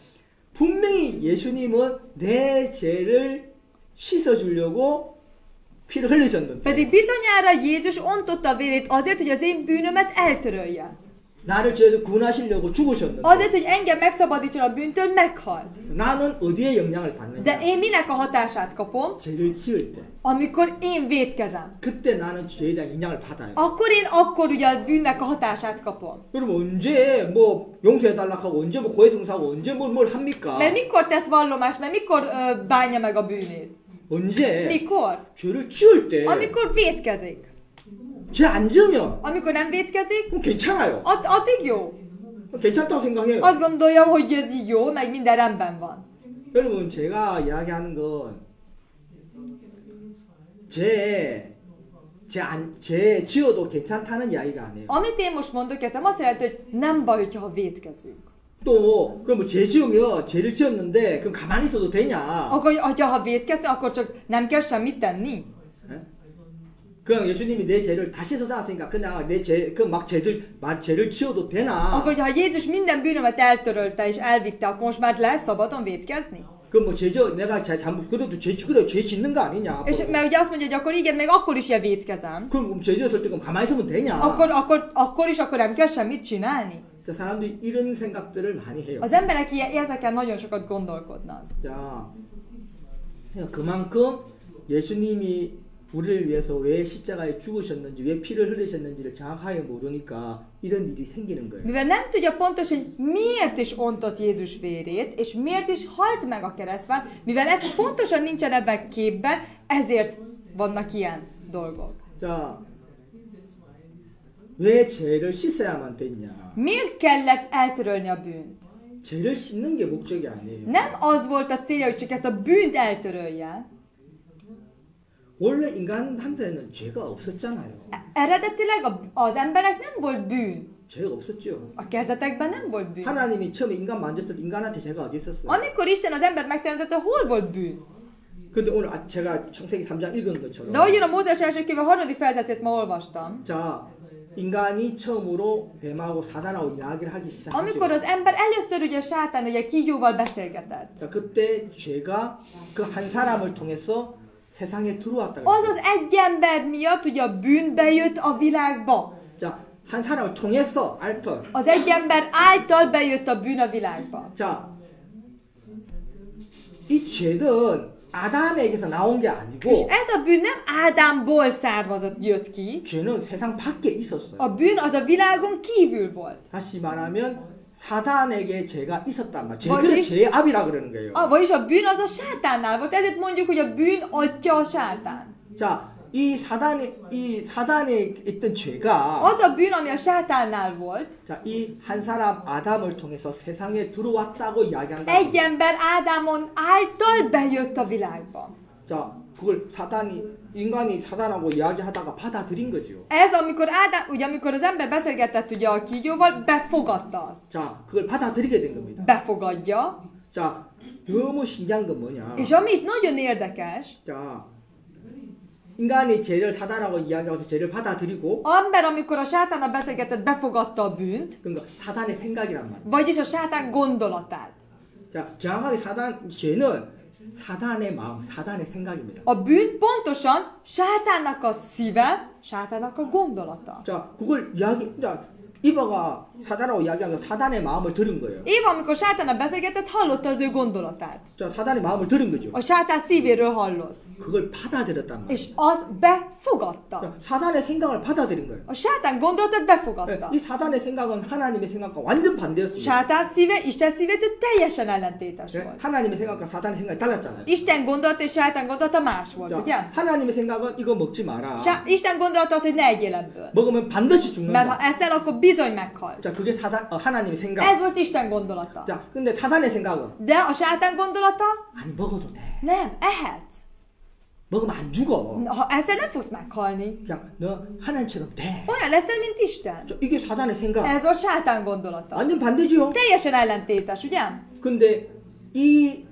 분명히 예수님은 내 죄를 씻어주려고 피를 흘리셨는데 Pedig bizonyára Jézus ontotta a vérét azért, hogy az én bűnömet eltörölje. 나를 죄에서 구원하시려고 죽으셨는데 Azért, hogy engem megszabadítson a bűntől, meghalt. 나는 어디에 영향을 받느냐? De én minek a hatását kapom? 죄를 지을 때 Amikor én vétkezem. 그때 나는 죄에 대한 영향을 받아요. Akkor ugye a bűnnek a hatását kapom. 그럼 언제 뭐 용서해달라고 하고 언제 뭐 고해성사하고 언제 뭘 합니까? Mert mikor tesz vallomást, mert mikor bánja meg a bűnét? 언제? Mikor? 죄를 지을 때 Amikor vétkezik. 죄 안 지으면 Amikor nem vétkezik, 그럼 괜찮아요. addig jó. 괜찮다고 생각해요. Azt gondoljam, hogy ez így jó, meg minden rendben van. 여러분 제가 이야기하는 건 죄 지어도 괜찮다는 이야기가 아니에요. Amit én most mondok, ez nem azt jelenti, hogy nem baj, hogyha vétkezünk. 또 그럼 뭐 죄 지으면 죄를 지었는데 그럼 가만히 있어도 되냐? Akkor, ha vétkezünk, akkor csak nem kell semmit tenni. 그냥 예수님이 내 죄를 다 씻어놨으니까 그냥 죄를 지어도 되나? Akkor, ha Jézus minden bűnömet eltörölte és elvitte, akkor most már lehet szabadon vétkezni? 그럼 뭐 내가 잘못 그래도 죄 짓는 거 아니냐? És mert ugye azt mondja, hogy akkor igen, meg akkor is vétkezem. 그럼 죄 지었을 때 그럼 가만히 있으면 되냐? Akkor nem kell semmit csinálni? 자, 사람들이 이런 생각들을 많이 해요. Az emberek ezeken nagyon sokat gondolkodnak. 자, 그만큼 예수님이 우리를 위해서 왜 십자가에 죽으셨는지, 왜 피를 흘리셨는지를 정확하게 모르니까 이런 일이 생기는 거예요. Mivel nem tudja pontosan, hogy miért is ontott Jézus vérét, és miért is halt meg a keresztfán, mivel ez pontosan nincsen ebben képben, ezért vannak ilyen dolgok. 자, 왜 죄를 씻어야만 됐냐? Miért kellett eltörölni a bűnt? 죄를 씻는 게 목적이 아니에요. Nem az volt a célja, hogy csak ezt a bűnt eltörölje. 원래 인간한테는 죄가 없었잖아요. Eredetileg az emberek nem volt bűn. 죄가 없었죠. A kezdetekben nem volt bűn. 하나님이 처음에 인간 만졌을 때 인간한테 죄가 어디 있었어요? Amikor Isten az embert megteremtette, hol volt bűn? 근데 오늘 제가 창세기 3장 읽은 것처럼 De ahogy én a Mózes első könyve 3. fejezetét ma olvastam, 자, 인간이 처음으로 뱀하고 사단하고 이야기를 하기 시작하죠. amikor az ember először ugye sátán ugye kígyóval beszélgetett, 자, 그때 죄가 그 한 사람을 통해서 세상에 들어왔다고. az az egy ember miatt ugye a bűn bejött a világba. 자, 한 사람을 통해서 알터. Az egy ember által bejött a bűn a világba. 자, 이 죄는 아담에게서 나온 게 아니고 És ez a bűn nem Ádámból származott, jött ki. 죄는 세상 밖에 있었어요. A bűn az a világon kívül volt. 다시 말하면 사단에게 죄가 있었단 말이에요. 뭐, 그래서 이- 죄의 압이라 그러는 거예요. Vagyis a bűn az a sátánnál volt. Ezért mondjuk, hogy a bűn atya a sátán. 자, 이 사단에 있던 죄가 Az a bűn, ami a sátánnál volt, 자, 이 한 사람 아담을 통해서 세상에 들어왔다고 이야기한다. egy ember Ádámon által bejött a világba. 자, 그걸 인간이 사단하고 이야기하다가 받아들인 거죠. Ez, amikor az ember beszélgetett ugye a kígyóval, befogadta azt. 자, 그걸 받아들이게 된 겁니다. Befogadja. 자, 너무 신기한 건 뭐냐? És amit nagyon érdekes, 자, 인간이 죄를 사단하고 이야기하고서 죄를 받아들이고, ember, amikor a sátánnal beszélgetett, befogadta a bűnt, 그러니까 사단의 생각이란 말이에요. vagyis a sátán gondolatát. 자, 정확하게 죄는 사단의 마음, 사단의 생각입니다. A bűn pontosan sátánnak a szíve, sátánnak a gondolata. 자, 그걸 이바가 사단하고 이야기하면서 사단의 마음을 들은 거예요. Éva, amikor sátánnal beszélgetett, hallotta az ő gondolatát. 자, 사단의 마음을 들은 거죠. A sátán szívéről hallott. 그걸 받아들였단 말이에요. És az befogadta. 자, 사단의 생각을 받아들인 거예요. A sátán gondolatát befogadta. 이 사단의 생각은 하나님의 생각과 완전 반대였습니다. Sátán szíve, Isten szívétől teljesen ellentétes volt. 하나님의 생각과 사단의 생각이 달랐잖아요. Isten gondolata és sátán gondolata más volt, ugye? 자, 하나님의 생각은 이거 먹지 마라. Isten gondolata az, hogy ne egyél ebből. 먹으면 반드시 Mert ha 죽는다. eszel, akkor bizony meghalsz. 자, 그게 하나님의 생각. Ez volt Isten gondolata. 자, 근데 사단의 생각은 De a sátán gondolata? 아니 먹어도 돼. Nem, ehetsz. 먹으면 안 죽어. Ha eszel, nem fogsz meghalni. 그냥 너 하나님처럼 돼. Olyan leszel, mint Isten. 자, 이게 사단의 생각. Ez a sátán gondolata. 완전 반대지요. Teljesen ellentétes, ugye? 근데 이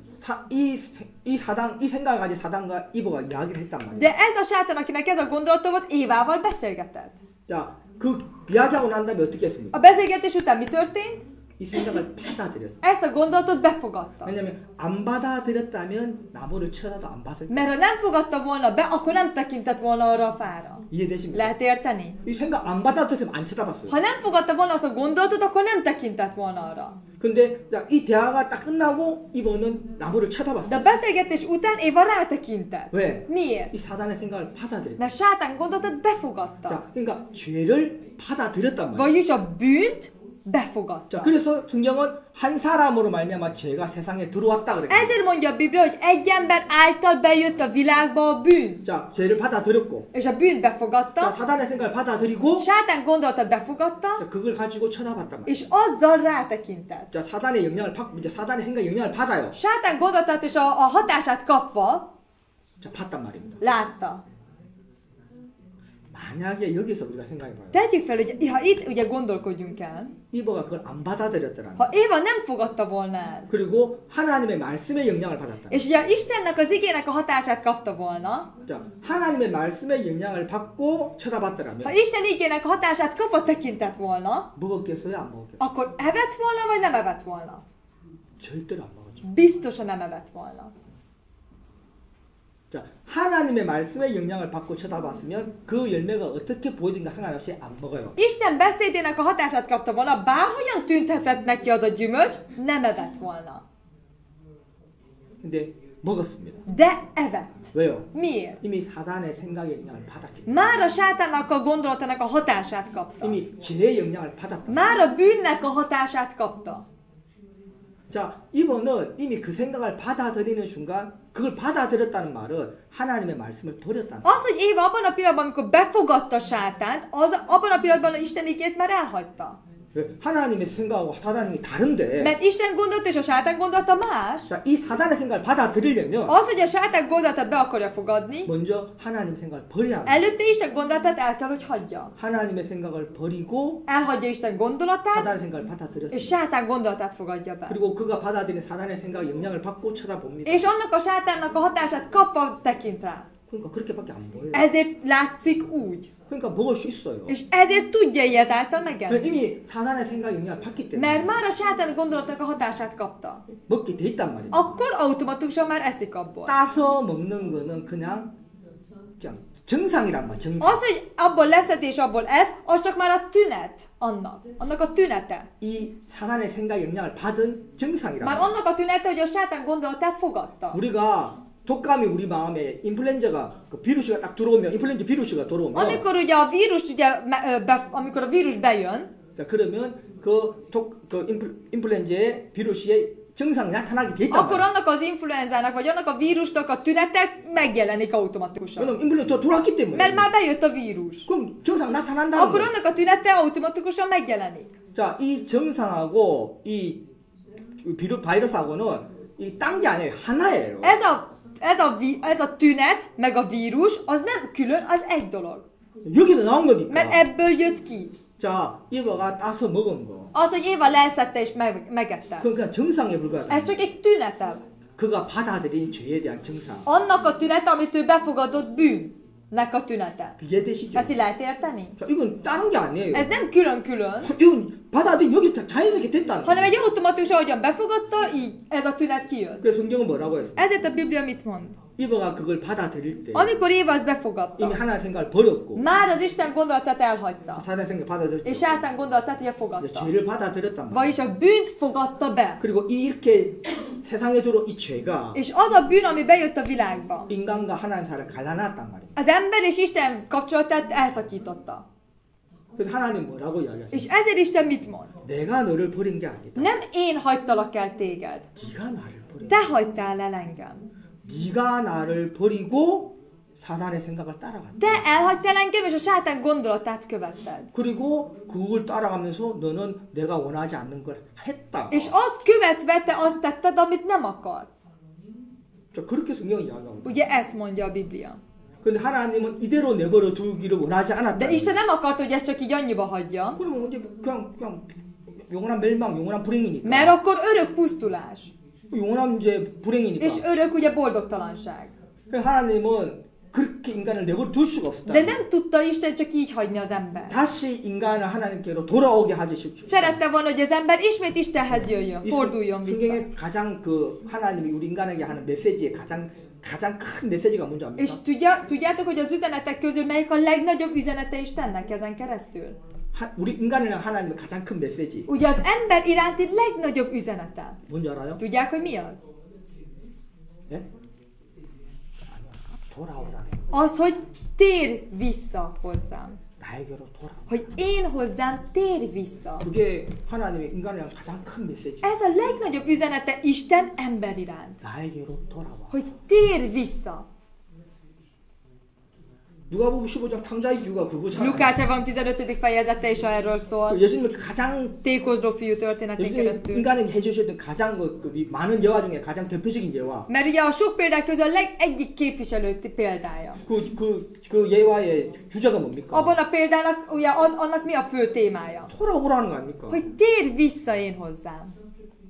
생각을 가지고 사단과 이브가 이야기를 했단 말이에요. De ez a sátán, akinek ez a gondolata volt, Évával beszélgetett. 자, 그 이야기하고 난 다음에 어떻게 했습니까? A beszélgetés után mi történt? 이 생각을 받아들였어요. Ezt a gondolatot befogadta. 왜냐면 안 받아들였다면 나무를 쳐다도 안 봤을 거예요. Mert ha nem fogadta volna be, akkor nem tekintett volna arra a fára. 이해되십니까? Lehet érteni? 이 생각 안 받아들였으면 안 쳐다봤어요. Ha nem fogadta volna azt a gondolatot, akkor nem tekintett volna arra. 근데 자, 이 대화가 딱 끝나고 이번은 나무를 De a 쳐다봤어요. beszélgetés után Éva rátekintett. 왜? Miért? 이 사단의 생각을 받아들였어요. Mert sátán gondolatot befogadta. 자, 그러니까 죄를 받아들였단 말이에요. Vagyis a bűnt befogadta. 자, 그래서 성경은 한 사람으로 말미암아 죄가 세상에 들어왔다 그랬거든요. Ezért mondja a Biblia, hogy egy ember által bejött a világba a bűn. 자, 죄를 받아들였고, És a bűnt 자, befogadta, 사단의 생각을 받아들이고, sátán gondolatát befogadta, 자, 그걸 가지고 쳐다봤단 말이에요. és azzal rátekintett. 자, 사단의 영향을 받고, 이제 사단의 생각 영향을 받아요. Sátán gondolatát és a hatását kapva 자, 봤단 말입니다. látta. 만약에 여기서 우리가 생각해봐요. Tegyük fel, hogy ha itt ugye gondolkodjunk el, 이버가 그걸 안 받아들였더라면, ha Éva nem fogadta volna el, 그리고 하나님의 말씀의 영향을 받았다. és ugye Istennek az igének a hatását kapta volna, 자, 하나님의 말씀의 영향을 받고 쳐다봤더라면, ha Isten igének a hatását kapva tekintett volna, 먹었겠어요, 안 먹었겠어요? akkor evett volna, vagy nem evett volna? 절대로 안 먹었죠. Biztosan nem evett volna. 자, 하나님의 말씀의 영향을 받고 쳐다봤으면 그 열매가 어떻게 보이든가 상관없이 안 먹어요. Isten beszédének a hatását kapta volna, bárhogyan tűnhetett neki az a gyümölcs, nem evett volna. 근데 먹었습니다. De evett. 왜요? Miért? 이미 사단의 생각의 영향을 받았기 때문에. Már a sátánnak a gondolatának a hatását kapta. 이미 죄의 영향을 받았다. Már a bűnnek a hatását kapta. 자, 이번은 이미 그 생각을 받아들이는 순간 그걸 받아들였다는 말은 하나님의 말씀을 버렸다는 거예요. Az, hogy Éva abban a pillanatban, amikor befogadta sátánt, abban a pillanatban Isten igét már elhagyta. 하나님의 생각하고 사단의 생각이 다른데, Mert Isten gondolat és a sátán gondolata más. 자, 이 사단의 생각을 받아들이려면 Az, hogy a sátán gondolatát be akarja fogadni, 먼저 하나님의 생각을 버려야 합니다. előtte Isten gondolatát el kell, hogy hagyja. 하나님의 생각을 버리고 Elhagyja Isten gondolatát, 사단의 생각을 받아들였어요. és sátán gondolatát fogadja be. 그리고 그가 받아들인 사단의 생각에 영향을 받고 쳐다봅니다. És annak a sátánnak a hatását kapva tekint rá. 그러니까 그렇게밖에 안 보여요. Ezért látszik úgy. 그러니까 먹을 수 있어요. És ezért tudja így ezáltal megenni. 이미 사단의 생각에 영향을 받기 때문에 Mert már a sátán gondolatnak a hatását kapta. 먹게 돼 있단 말이에요. Akkor automatikusan már eszik abból. 따서 먹는 거는 그냥 정상이란 말, 정상. Az, hogy abból leszed és abból esz, az csak már a tünet annak a tünete. 이 사단의 생각에 영향을 받은 정상이란 Már 말. annak a tünete, hogy a sátán gondolatát fogadta. 우리가 독감이 우리 마음에 인플루엔자가 그 비루스가 딱 들어오면 인플루엔자 비루스가 들어오면 Amikor ugye a vírus, ugye, amikor a vírus bejön, 자, 그러면 그 인플루엔자의 비루스의 증상이 나타나게 돼 있단 akkor 말이야. annak az influenzának, vagy annak a vírusnak a tünete megjelenik automatikusan. 왜냐면 인플루엔자 들어왔기 때문에. Mert már bejött a vírus. 그럼 증상 나타난다는 Akkor 거야. annak a tünete automatikusan megjelenik. 자, 이 증상하고 이 바이러스하고는 이 딴 게 아니에요. 하나예요. Ez a tünet, meg a vírus, az nem külön, az egy dolog. 여기서 나온 거니까. Mert ebből jött ki. 자, 이버가 따서 먹은 거. Az, hogy Éva leszette és megette. 그건 그냥 정상에 불과하다. Ez csak egy tünete. 그가 받아들인 죄에 대한 정상. Annak a tünete, amit ő befogadott bűnnek nek a tünete. 이해되시죠? Ezt így lehet érteni? 자, 이건 다른 게 아니에요. Ez nem külön-külön, 이건 받아들인 여기 다 자연스럽게 됐다는 hanem 거예요. egy automatikus, ahogyan befogadta, így ez a tünet kijött. 그래서 성경은 뭐라고 했어요? Ezért a Biblia mit mond? 이브가 그걸 받아들일 때 Amikor Éva ezt 이미 befogadta, 하나의 생각을 버렸고 már az Isten gondolatát elhagyta, 사단의 생각을 받아들였죠. és sátán gondolatát ugye 이제 fogadta. 죄를 받아들였단 말이에요. Vagyis a bűnt fogadta be. 그리고 이렇게 세상에 들어온 이 죄가 És az a bűn, ami bejött a világba, 인간과 하나님 사이를 갈라놨단 말이에요. az ember és Isten kapcsolatát elszakította. 그래서 하나님 뭐라고 이야기하죠? És ezért Isten mit mond? 내가 너를 버린 게 아니다. Nem én hagytalak el téged, 네가 나를 버린 te 거야. hagytál el engem. 네가 나를 버리고 사단의 생각을 따라간다. Te elhagytál engem, és a sátán gondolatát követted. 그리고 그걸 따라가면서 너는 내가 원하지 않는 걸 했다. És azt követve te azt tetted, amit nem akar. 자, 그렇게 성경이 이야기하고. Ugye ezt mondja a Biblia. 근데 하나님은 이대로 내버려 두기를 원하지 않았다. De Isten nem akart, hogy ezt csak így annyiba hagyja, 그러면 이제 그냥 영원한 멸망, 영원한 불행이니까. mert akkor örök pusztulás, 영원한 이제 불행이니까. és örök ugye boldogtalanság. 그래서 하나님은 그렇게 인간을 내버려 둘 수가 없었다. De nem tudta Isten csak így hagyni az ember. 다시 인간을 하나님께로 돌아오게 하지 싶습니다. Szerette volna, hogy az ember ismét Istenhez jöjjön, forduljon vissza. 성경의 가장 그 하나님이 우리 인간에게 하는 메시지의 가장 큰 메시지가 뭔지 압니까? És tudjátok, hogy az üzenetek közül melyik a legnagyobb üzenete Istennek ezen keresztül? 우리 인간을 향한 하나님의 가장 큰 메시지. Ugye az ember iránti legnagyobb üzenete. 뭔지 알아요? Tudják, hogy mi az? 예? 돌아오라는 거. Az, hogy térj vissza hozzám. 나에게로 돌아오. Hogy én hozzám térj vissza. 그게 하나님의 인간을 향한 가장 큰 메시지. Ez a legnagyobb üzenete Isten ember iránt. 나에게로 돌아와. Hogy térj vissza. 누가복음 15장 탕자의 비유가 그거잖아요. Lukács evangélium 15. fejezete is erről szól. 예수님은 가장 Tékozló fiú történetén 예수님 keresztül. 인간에게 해주셨던 가장 많은 예화 중에 가장 대표적인 예화. Mert ugye a sok példák közül a egyik képviselő példája. 그 예화의 주제가 뭡니까? Abban a példának, ugye annak mi a fő témája? 돌아오라는 거 아닙니까? Hogy térj vissza én hozzám.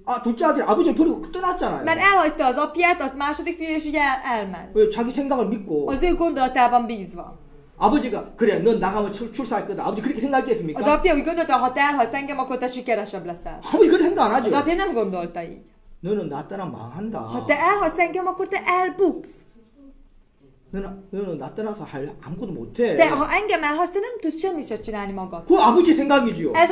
아, 둘째 아들이 아버지를 버리고 떠났잖아요. Mert elhagyta az apját, a második fiú, és ugye elment. 왜 자기 생각을 믿고 Az ő gondolatában bízva. 아버지가 그래 넌 나가면 출사할 거다. 아버지 그렇게 생각했습니까? Az apja úgy gondolta, ha te elhagysz engem, akkor te sikeresebb leszel. 아버지 그렇게 생각 안 하죠. Az apja nem gondolta így. 너는 나 떠나 망한다. Ha te elhagysz engem, akkor te elbuksz. 너는 나 떠나서 아무것도 못해. De ha engem elhagysz, te nem tudsz semmit sem csinálni magad. 그 아버지 생각이지요. Ez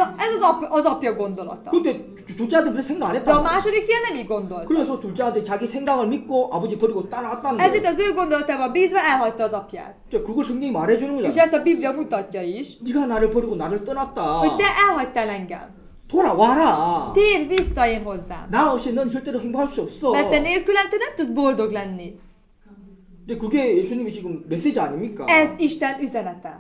az apja gondolata. 근데 둘째 아들 그렇게 생각 안 De 했다. a második fia nem így gondolta. 그래서 둘째 아들 자기 생각을 믿고 아버지 버리고 따라갔다는 Ezért 거예요. az ő gondolatában bízva elhagyta az apját. 그걸 성경이 말해주는 És 거야. ezt a Biblia mutatja is, 네가 나를 버리고 나를 떠났다. hogy te elhagytál engem. 돌아와라. Térj vissza én hozzám. 나 없이 넌 절대로 행복할 수 없어. Mert te nélkülem te nem tudsz boldog lenni. 근데 그게 예수님이 지금 메시지 아닙니까? Ez Isten üzenete.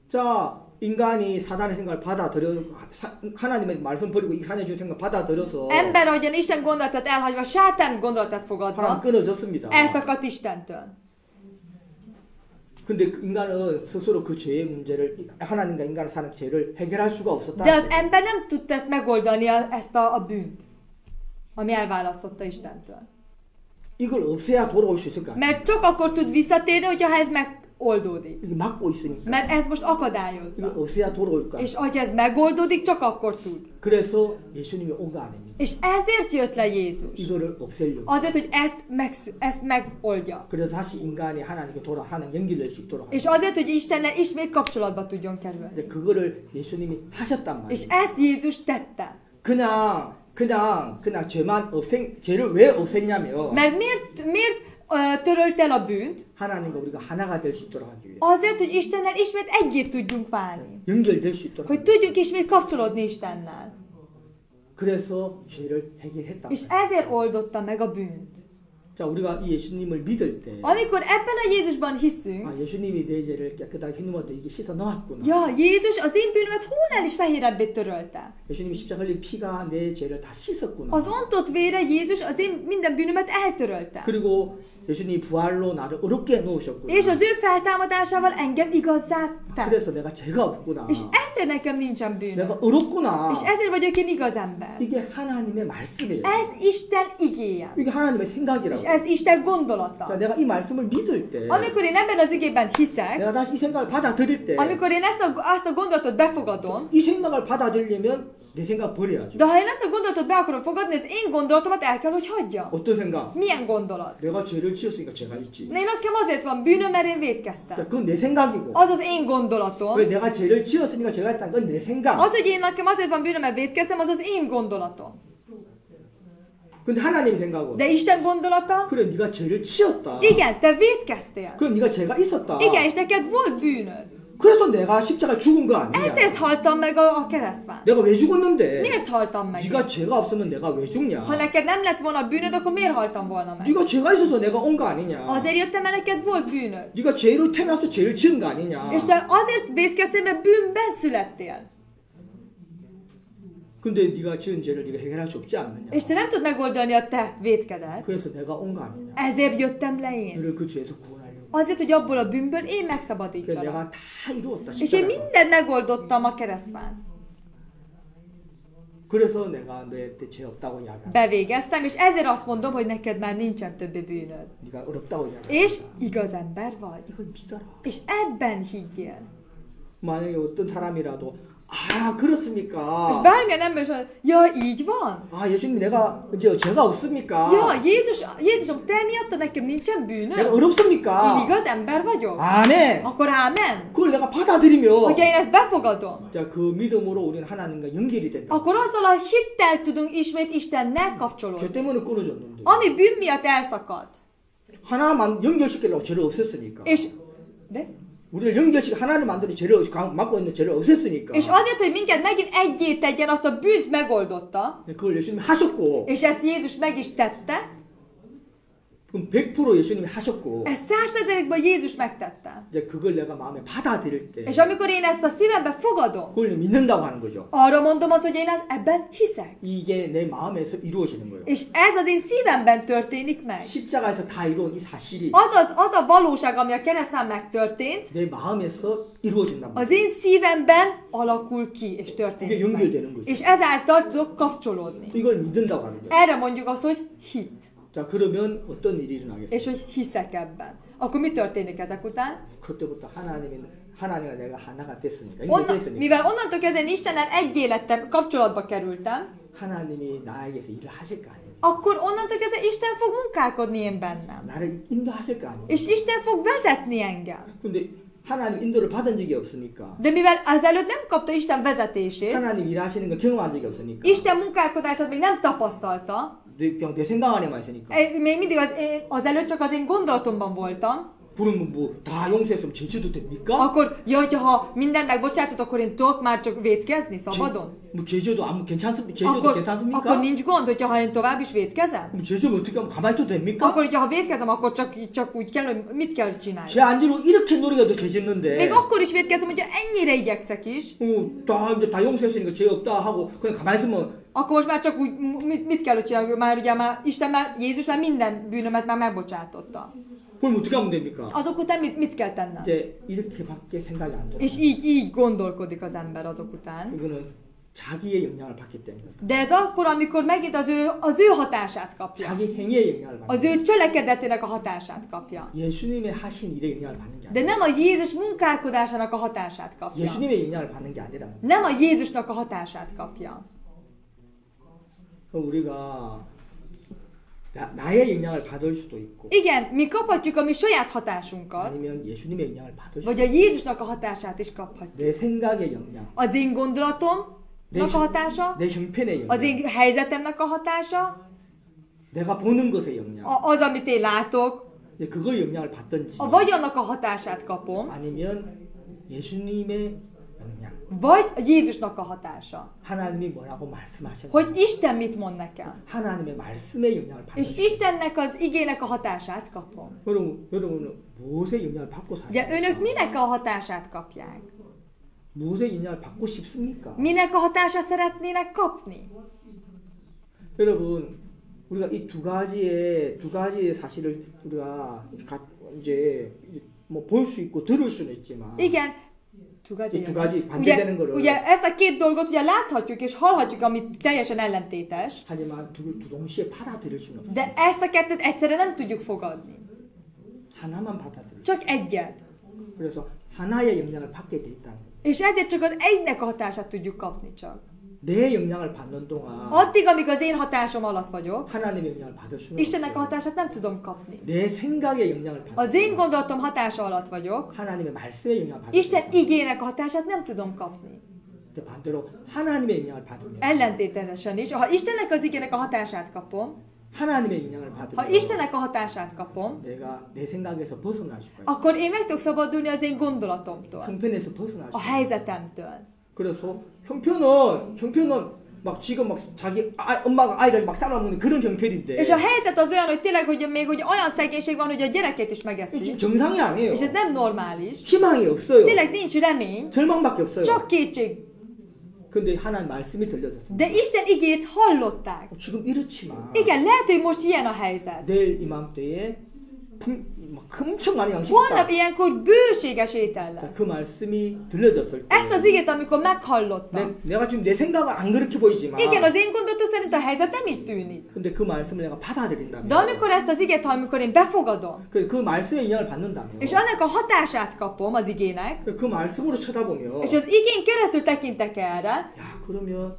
자, 인간이 사단의 생각을 받아들여 하나님의 말씀 버리고 이 하나님의 준 생각 받아들여서 Ember, ahogyan Isten gondolatát elhagyva, sátán gondolatát 사람 fogadva, 끊어졌습니다. elszakadt Istentől. 근데 그 인간은 스스로 그 죄의 문제를 하나님과 인간을 사는 죄를 해결할 수가 없었다. De az ember nem tudta ezt megoldani, ezt a bűnt, ami elválasztotta Istentől. 이걸 없애야 돌아올 수 있을 거 아니에요. Mert csak akkor tud visszatérni, hogyha ez megoldódik. 이게 막고 있으니까. Mert ez most 이걸 akadályozza. 없애야 돌아올 거 És 아니에요. hogy ez megoldódik, csak akkor tud. 그래서 예수님이 온 거 아닙니까? És ezért jött le Jézus. 이거를 없애려고. Azért, hogy ezt megoldja. 그래서 다시 인간이 하나님께 하나님 연결될 수 있도록. És azért, hogy Istennel ismét kapcsolatba tudjon kerülni. 근데 그거를 예수님이 하셨단 És 말이에요. ezt Jézus tette. 그냥 죄를 왜 없앴냐면 Mert miért törölt el a bűnt? 하나님과 우리가 하나가 될 수 있도록 하기 위해. Azért, hogy Istennel ismét egyé tudjunk válni. 연결될 수 있도록. Hogy tudjunk ismét kapcsolódni Istennel. 그래서 죄를 해결했다. És ezért oldotta meg a bűnt. 자, 우리가 이 예수님을 믿을 때 Amikor ebben a Jézusban hiszünk, 아, 예수님이 내 죄를 깨끗하게 해놓아도 이게 씻어 넣었구나. ja, Jézus az én bűnömet hónál is fehérebbé törölte. 예수님이 십자가 흘린 피가 내 죄를 다 씻었구나. Az ontott vére Jézus az én minden bűnömet eltörölte. 그리고 예수님이 부활로 나를 어렵게 해놓으셨구나. És az ő feltámadásával engem igazzá tett. 그래서 내가 죄가 없구나. És ezért nekem nincsen bűnöm. 내가 어렵구나. És ezért vagyok én igaz ember. 이게 하나님의 말씀이에요. Ez Isten igéje. 이게 하나님의 És 생각이라고. ez Isten 자, gondolata. 내가 이 말씀을 믿을 때, Amikor én ebben az igében hiszek, 내가 다시 이 생각을 받아들일 때, amikor én azt a gondolatot befogadom, 이 생각을 받아들이려면 내 생각 버려야죠. de ha én ezt a gondolatot be akarom fogadni, az én gondolatomat el kell, hogy hagyjam. 어떤 생각? Milyen gondolat? 내가 죄를 지었으니까 죄가 있지. Én nekem azért van bűnöm, mert én vétkeztem. 자, 그건 내 생각이고. Az az én gondolatom. 왜 내가 죄를 지었으니까 죄가 있다는 건 내 생각. Az, hogy én nekem azért van bűnöm, mert vétkeztem, az az én gondolatom. 근데 하나님의 생각은 De Isten gondolata? 그래 네가 죄를 지었다. Igen, te vétkeztél. 그럼 네가 죄가 있었다. Igen, és neked volt bűnöd. 그래서 내가 십자가 죽은 거 아니야. Ezért haltam meg a keresztfán. 내가 왜 죽었는데? Miért haltam meg? 네가 죄가 없으면 내가 왜 죽냐? Ha neked nem lett volna bűnöd, akkor miért haltam volna meg? 네가 죄가 있어서 내가 온 거 아니냐? Azért jöttem, mert neked volt bűnöd. 네가 죄로 태어나서 죄를 지은 거 아니냐? És te azért vétkeztél, mert bűnben születtél. 근데 네가 지은 죄를 네가 해결할 수 없지 않느냐? És te nem tudod megoldani a te vétkedet. 그래서 내가 온 거 아니냐? Ezért jöttem le én. 너를 그 죄에서 구원하려고. Azért, hogy abból a bűnből én 그래서 megszabadítsalak. 내가 다 이루었다. És én 십자가에서. mindent megoldottam a keresztfán. 그래서 내가 너한테 죄 없다고 이야기한다. Bevégeztem, és ezért azt mondom, hogy neked már nincsen többé bűnöd. 네가 어렵다고 이야기한다. És igaz ember vagy. 이걸 믿어라. És ebben higgyél. 만약에 어떤 사람이라도 아 És 그렇습니까? bármilyen ember is mondja, ja, így van? 아 예수님 내가 이제 죄가 없습니까? Ja, Jézusom, te miattad nekem nincsen 내가 bűnöm? Én 어렵습니까? igaz ember vagyok? 아멘. Akkor ámen. 그걸 내가 받아들이면 Hogyha én ezt befogadom, 자, 그 믿음으로 우리는 하나님과 연결이 된다. akkor azzal a hittel tudunk ismét Istennel kapcsolódni. 죄 때문에 끊어졌는데 Ami bűn miatt elszakadt. 하나만 연결시키려고 죄를 없앴으니까. És, de? 우리를 연결시켜 하나를 만들어 죄를 맡고 있는 죄를 없앴으니까. És azért, hogy minket megint egyé tegyen, azt a bűnt megoldotta, 그걸 예수님이 하셨고, és ezt Jézus meg is tette, 그럼 100% 예수님이 하셨고, ezt 100%-ban Jézus megtette. 이제 그걸 내가 마음에 받아들일 때, És amikor én ezt a szívembe fogadom, 그걸 믿는다고 하는 거죠. arra mondom azt, hogy én ebben hiszek. 이게 내 마음에서 이루어지는 거예요. És ez az én szívemben történik meg. 십자가에서 다 이루어진 이 사실이 Az a valóság, ami a keresztfán megtörtént, 내 마음에서 이루어진단 az 말이에요. én szívemben alakul ki, és 이게 történik 연결되는 meg. 거죠. És ezáltal tudok kapcsolódni. 이걸 믿는다고 하는 거예요. Erre mondjuk azt, hogy hit. 자, 그러면 어떤 일이 일어나겠어요? És hogy hiszek ebben. Akkor mi történik ezek után? 그때부터 하나님과 내가 하나가 됐으니까. Mivel onnantól kezdve én Istennel egyé lettem, kapcsolatba kerültem, 하나님이 나에게서 일을 하실 거 아니에요. akkor onnantól kezdve Isten fog munkálkodni én bennem. 나를 인도하실 거 아니에요. És Isten fog vezetni engem. 근데 하나님 인도를 받은 적이 없으니까, De mivel ezelőtt nem kapta Isten vezetését, 하나님 일하시는 거 경험한 적이 없으니까, Isten munkálkodását még nem tapasztalta, 그냥 내 생각 안에만 있으니까, még mindig azelőtt csak az én gondolatomban voltam, 그러면 뭐 다 용서했으면 죄져도 됩니까? akkor, ja, hogyha mindent megbocsátott, akkor én tudok már csak vétkezni szabadon? 뭐 죄져도 아무 죄져도 Akkor 괜찮습니까? nincs gond, hogyha én tovább is vétkezem? 그럼 죄지면 어떻게 하면 가만히 있어도 됩니까? Akkor, hogyha vétkezem, akkor csak úgy kell, hogy mit kell csinálni? 죄 안 지르고 이렇게 노력해도 죄짓는데, Még akkor is vétkezem, hogyha ennyire igyekszek is, 다 용서했으니까 죄 없다 하고 그냥 가만히 있으면 akkor most már csak úgy mit kell, hogy csinálni? Már ugye Jézus már minden bűnömet már megbocsátotta. 그럼 어떻게 하면 됩니까? Azok után mit kell tennem? 이제 이렇게밖에 생각이 안 들어요. És így gondolkodik az ember azok után. 이거는 자기의 영향을 받기 때문에. De ez akkor, amikor megint az ő hatását kapja. 자기 행위의 영향을 받는 Az ő cselekedetének a hatását kapja. 예수님의 하신 일의 영향을 받는 게 De 아니라 nem a Jézus munkálkodásának a hatását kapja. 예수님의 영향을 받는 게 아니라 Nem a Jézusnak a hatását kapja. 우리가 나의 영향을 받을 수도 있고 Igen, mi kaphatjuk a mi saját hatásunkat, 아니면 예수님의 영향을 받을 수도 vagy a Jézusnak a hatását is kaphatjuk. 내 생각의 영향, Az én gondolatomnak a hatása, 내 형편의 az 영향, én helyzetemnek a hatása, 내가 보는 것의 영향, az, amit én látok, 이제 그거의 영향을 받든지 vagy annak a hatását kapom, 아니면 예수님의 영향, vagy a Jézusnak a hatása. 하나님이 뭐라고 말씀하셨는지 Hogy Isten mit mond nekem. 하나님의 말씀의 영향을 받는 És Istennek az igének a hatását kapom. 여러분은 무엇의 영향을 받고 Ugye 사십니까? önök minek a hatását kapják? 무엇의 영향을 받고 싶습니까? Minek a hatását szeretnének kapni? 여러분 우리가 이 두 가지의 사실을 우리가 이제 뭐 볼 수 있고 들을 수는 있지만 Igen, 이 두 가지 반대되는 거를 ugye ezt a két dolgot ugye láthatjuk és hallhatjuk, ami teljesen ellentétes, 하지만 두 동시에 받아들일 수는 없어요. de ezt a kettőt egyszerre nem tudjuk fogadni. 하나만 받아들여. Csak egyet. 그래서 하나의 영향을 받게 돼 있다는 거예요. És ezért csak az egynek a hatását tudjuk kapni csak. 내 영향을 받는 동안 Addig, amíg az én hatásom alatt vagyok, 하나님의 영향을 받을 수는 Istennek a 없어요. hatását nem tudom kapni. 내 생각의 영향을 Az én 받는 동안 gondolatom hatása alatt vagyok, 하나님의 말씀의 영향을 받을 Isten 수는 igének a hatását nem tudom kapni. 근데 반대로 하나님의 영향을 받으면 Ellentétesen is. Ha Istennek az igének a hatását kapom, 하나님의 영향을 ha 받으면 Istennek a hatását kapom, 내가 내 생각에서 벗어날 수가 있어요. akkor én meg tudok szabadulni az én gondolatomtól, 형편에서 벗어날 a 수 있어요. helyzetemtől. 그래서 형편은 막 지금 막 자기 엄마가 아이를 막 삶아먹는 그런 형편인데 És a helyzet az olyan, hogy tényleg, hogy még hogy olyan szegénység van, hogy a gyerekét is 지금 megeszi. 정상이 아니에요. És ez nem normális. 희망이 없어요. Tényleg nincs remény, 절망밖에 없어요. csak kétség. 근데 하나님 말씀이 들려졌어요. De Isten igét hallották. 지금 이렇지만 Igen, lehet, hogy most ilyen a helyzet. 내일 이맘때에 막 엄청 많은 양식이 Holnap 있다. ilyenkor bőséges étel lesz. 그 말씀이 들려졌을 때 Ezt az igét, amikor meghallottam. 내가 지금 내 생각은 안 그렇게 보이지만 Igen, az én gondolatom szerint a helyzet nem így tűnik. 근데 그 말씀을 내가 받아들인다면 De amikor ezt az igét, amikor én befogadom, 그 말씀의 영향을 받는다면 és annak a hatását kapom az igének, 그 말씀으로 쳐다보면 és az igén keresztül tekintek erre, 야 그러면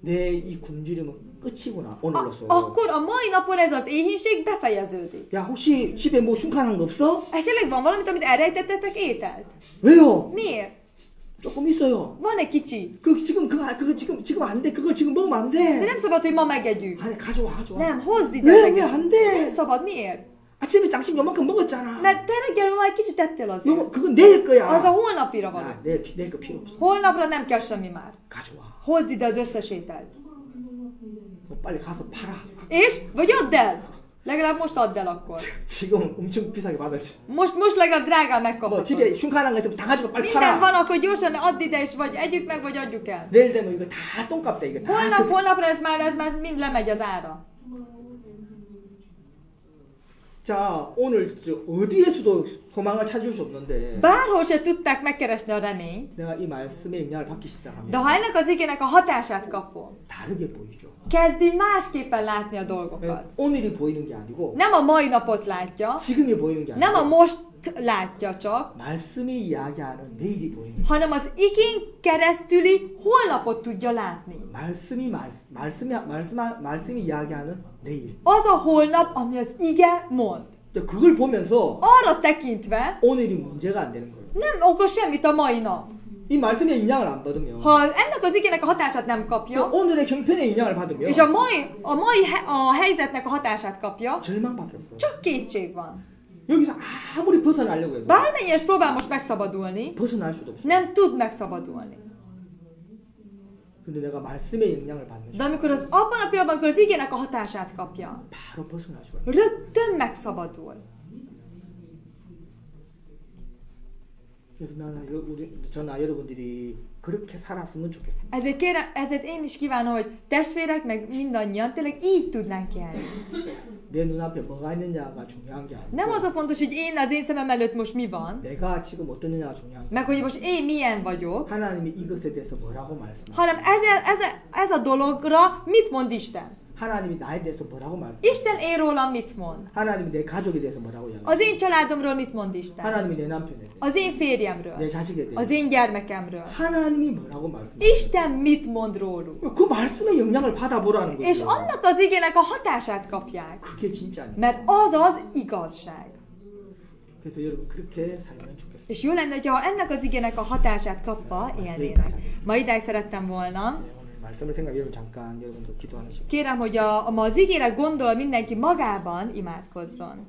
내 이 굶주림은 끝이구나 오늘로서. akkor a mai napon ez az éhínség befejeződik. 야 혹시 집에 뭐 순간한 거 없어? Esetleg van valamit, amit elrejtettetek ételt? 왜요? Miért? 조금 있어요. Van egy kicsi. 그거 지금 안 돼. 그거 지금 먹으면 안 De 돼. nem szabad, hogy ma megegyük. 아니 가져와. Nem, hozd ide 왜 ezeket. 안 Nem 돼? szabad, miért? 아침에 당신 요만큼 먹었잖아. Mert te reggel már egy kicsit tettél azért. 요거 그건 내일 거야. Az a holnapira való. 야, 내일 거 필요 없어. Holnapra nem kell semmi már. 가져와. Hozd ide az összes ételt. 너 빨리 가서 팔아. És? Vagy add el! Legalább most add el akkor. 지금 엄청 비싸게 받았지. Most legalább drágán 뭐 megkaphatod. 집에 흉가난 거 있으면 다 가지고 빨리 Minden 팔아. van, akkor gyorsan add ide, és vagy együk meg, vagy adjuk el. 내일 되면 이거 다 똥값다 이거 다. Holnapra ez már mind lemegy az ára. 자 오늘 어디에서도 소망을 찾을 수 없는데 Bárhol se tudták megkeresni a reményt, 내가 이 말씀의 영향을 받기 시작하면 de ha ennek az igének a hatását kapom, 다르게 보이죠. kezdi másképpen látni a dolgokat. 오늘이 보이는 게 아니고 Nem a mai napot látja, 지금이 보이는 게 nem a 아니고 most látja csak, 말씀이 이야기하는 내일이 보이는 거예요. hanem az igén keresztüli holnapot tudja látni. 말씀이 이야기하는 내일. Az a holnap, ami az ige mond. 그걸 보면서 Arra tekintve 오늘이 문제가 안 되는 거예요. nem okoz semmit a mai nap. 이 말씀의 영향을 안 받으면 Ha ennek az igének a hatását nem kapja, 오늘의 형편의 영향을 받으면 és a mai helyzetnek a hatását kapja, 절망밖에 없어요. csak kétség van. 여기서 아무리 벗어나려고 해도 Bármennyire is próbál most megszabadulni, 벗어날 수도 없어요. nem tud megszabadulni. 근데 내가 말씀의 영향을 받는 De amikor abban a pillanatban, amikor az igének a hatását kapja, 바로 벗어날 수가 있어요. rögtön megszabadul. 그래서 저나 여러분들이 그렇게 살았으면 좋겠습니다. Ezért én is kívánom, hogy testvérek, meg mindannyian tényleg így tudnánk élni. 내 눈앞에 뭐가 있느냐가 중요한 게 Nem 아니고 az a fontos, hogy az én szemem előtt most mi van, 내가 지금 어떠느냐가 중요한 게 meg hogy most én milyen vagyok, 하나님이 이것에 대해서 뭐라고 말씀하세요? hanem ez a dologra mit mond Isten. 하나님이 나에 대해서 뭐라고 말씀하세요? Isten én rólam mit mond. 하나님이 내 가족에 대해서 뭐라고 이야기해요? Az én családomról mit mond Isten. 하나님이 내 남편에 대해서 Az én 내 férjemről. 자식에 Az 대해서 én gyermekemről. 하나님이 뭐라고 말씀하세요? Isten mit mond róluk. 그 말씀의 영향을 받아보라는 És 거죠. annak az igének a hatását kapják. 그게 진짜니까. Mert az az igazság. 그래서 여러분 그렇게 살면 좋겠어요. És jó lenne, ha ennek az igének a hatását kapva élnének. Ma idáig szerettem volna. 네, 오늘 말씀을 생각 여러분 잠깐 여러분도 기도하는 시간. Kérem, hogy az igére gondol mindenki magában imádkozzon.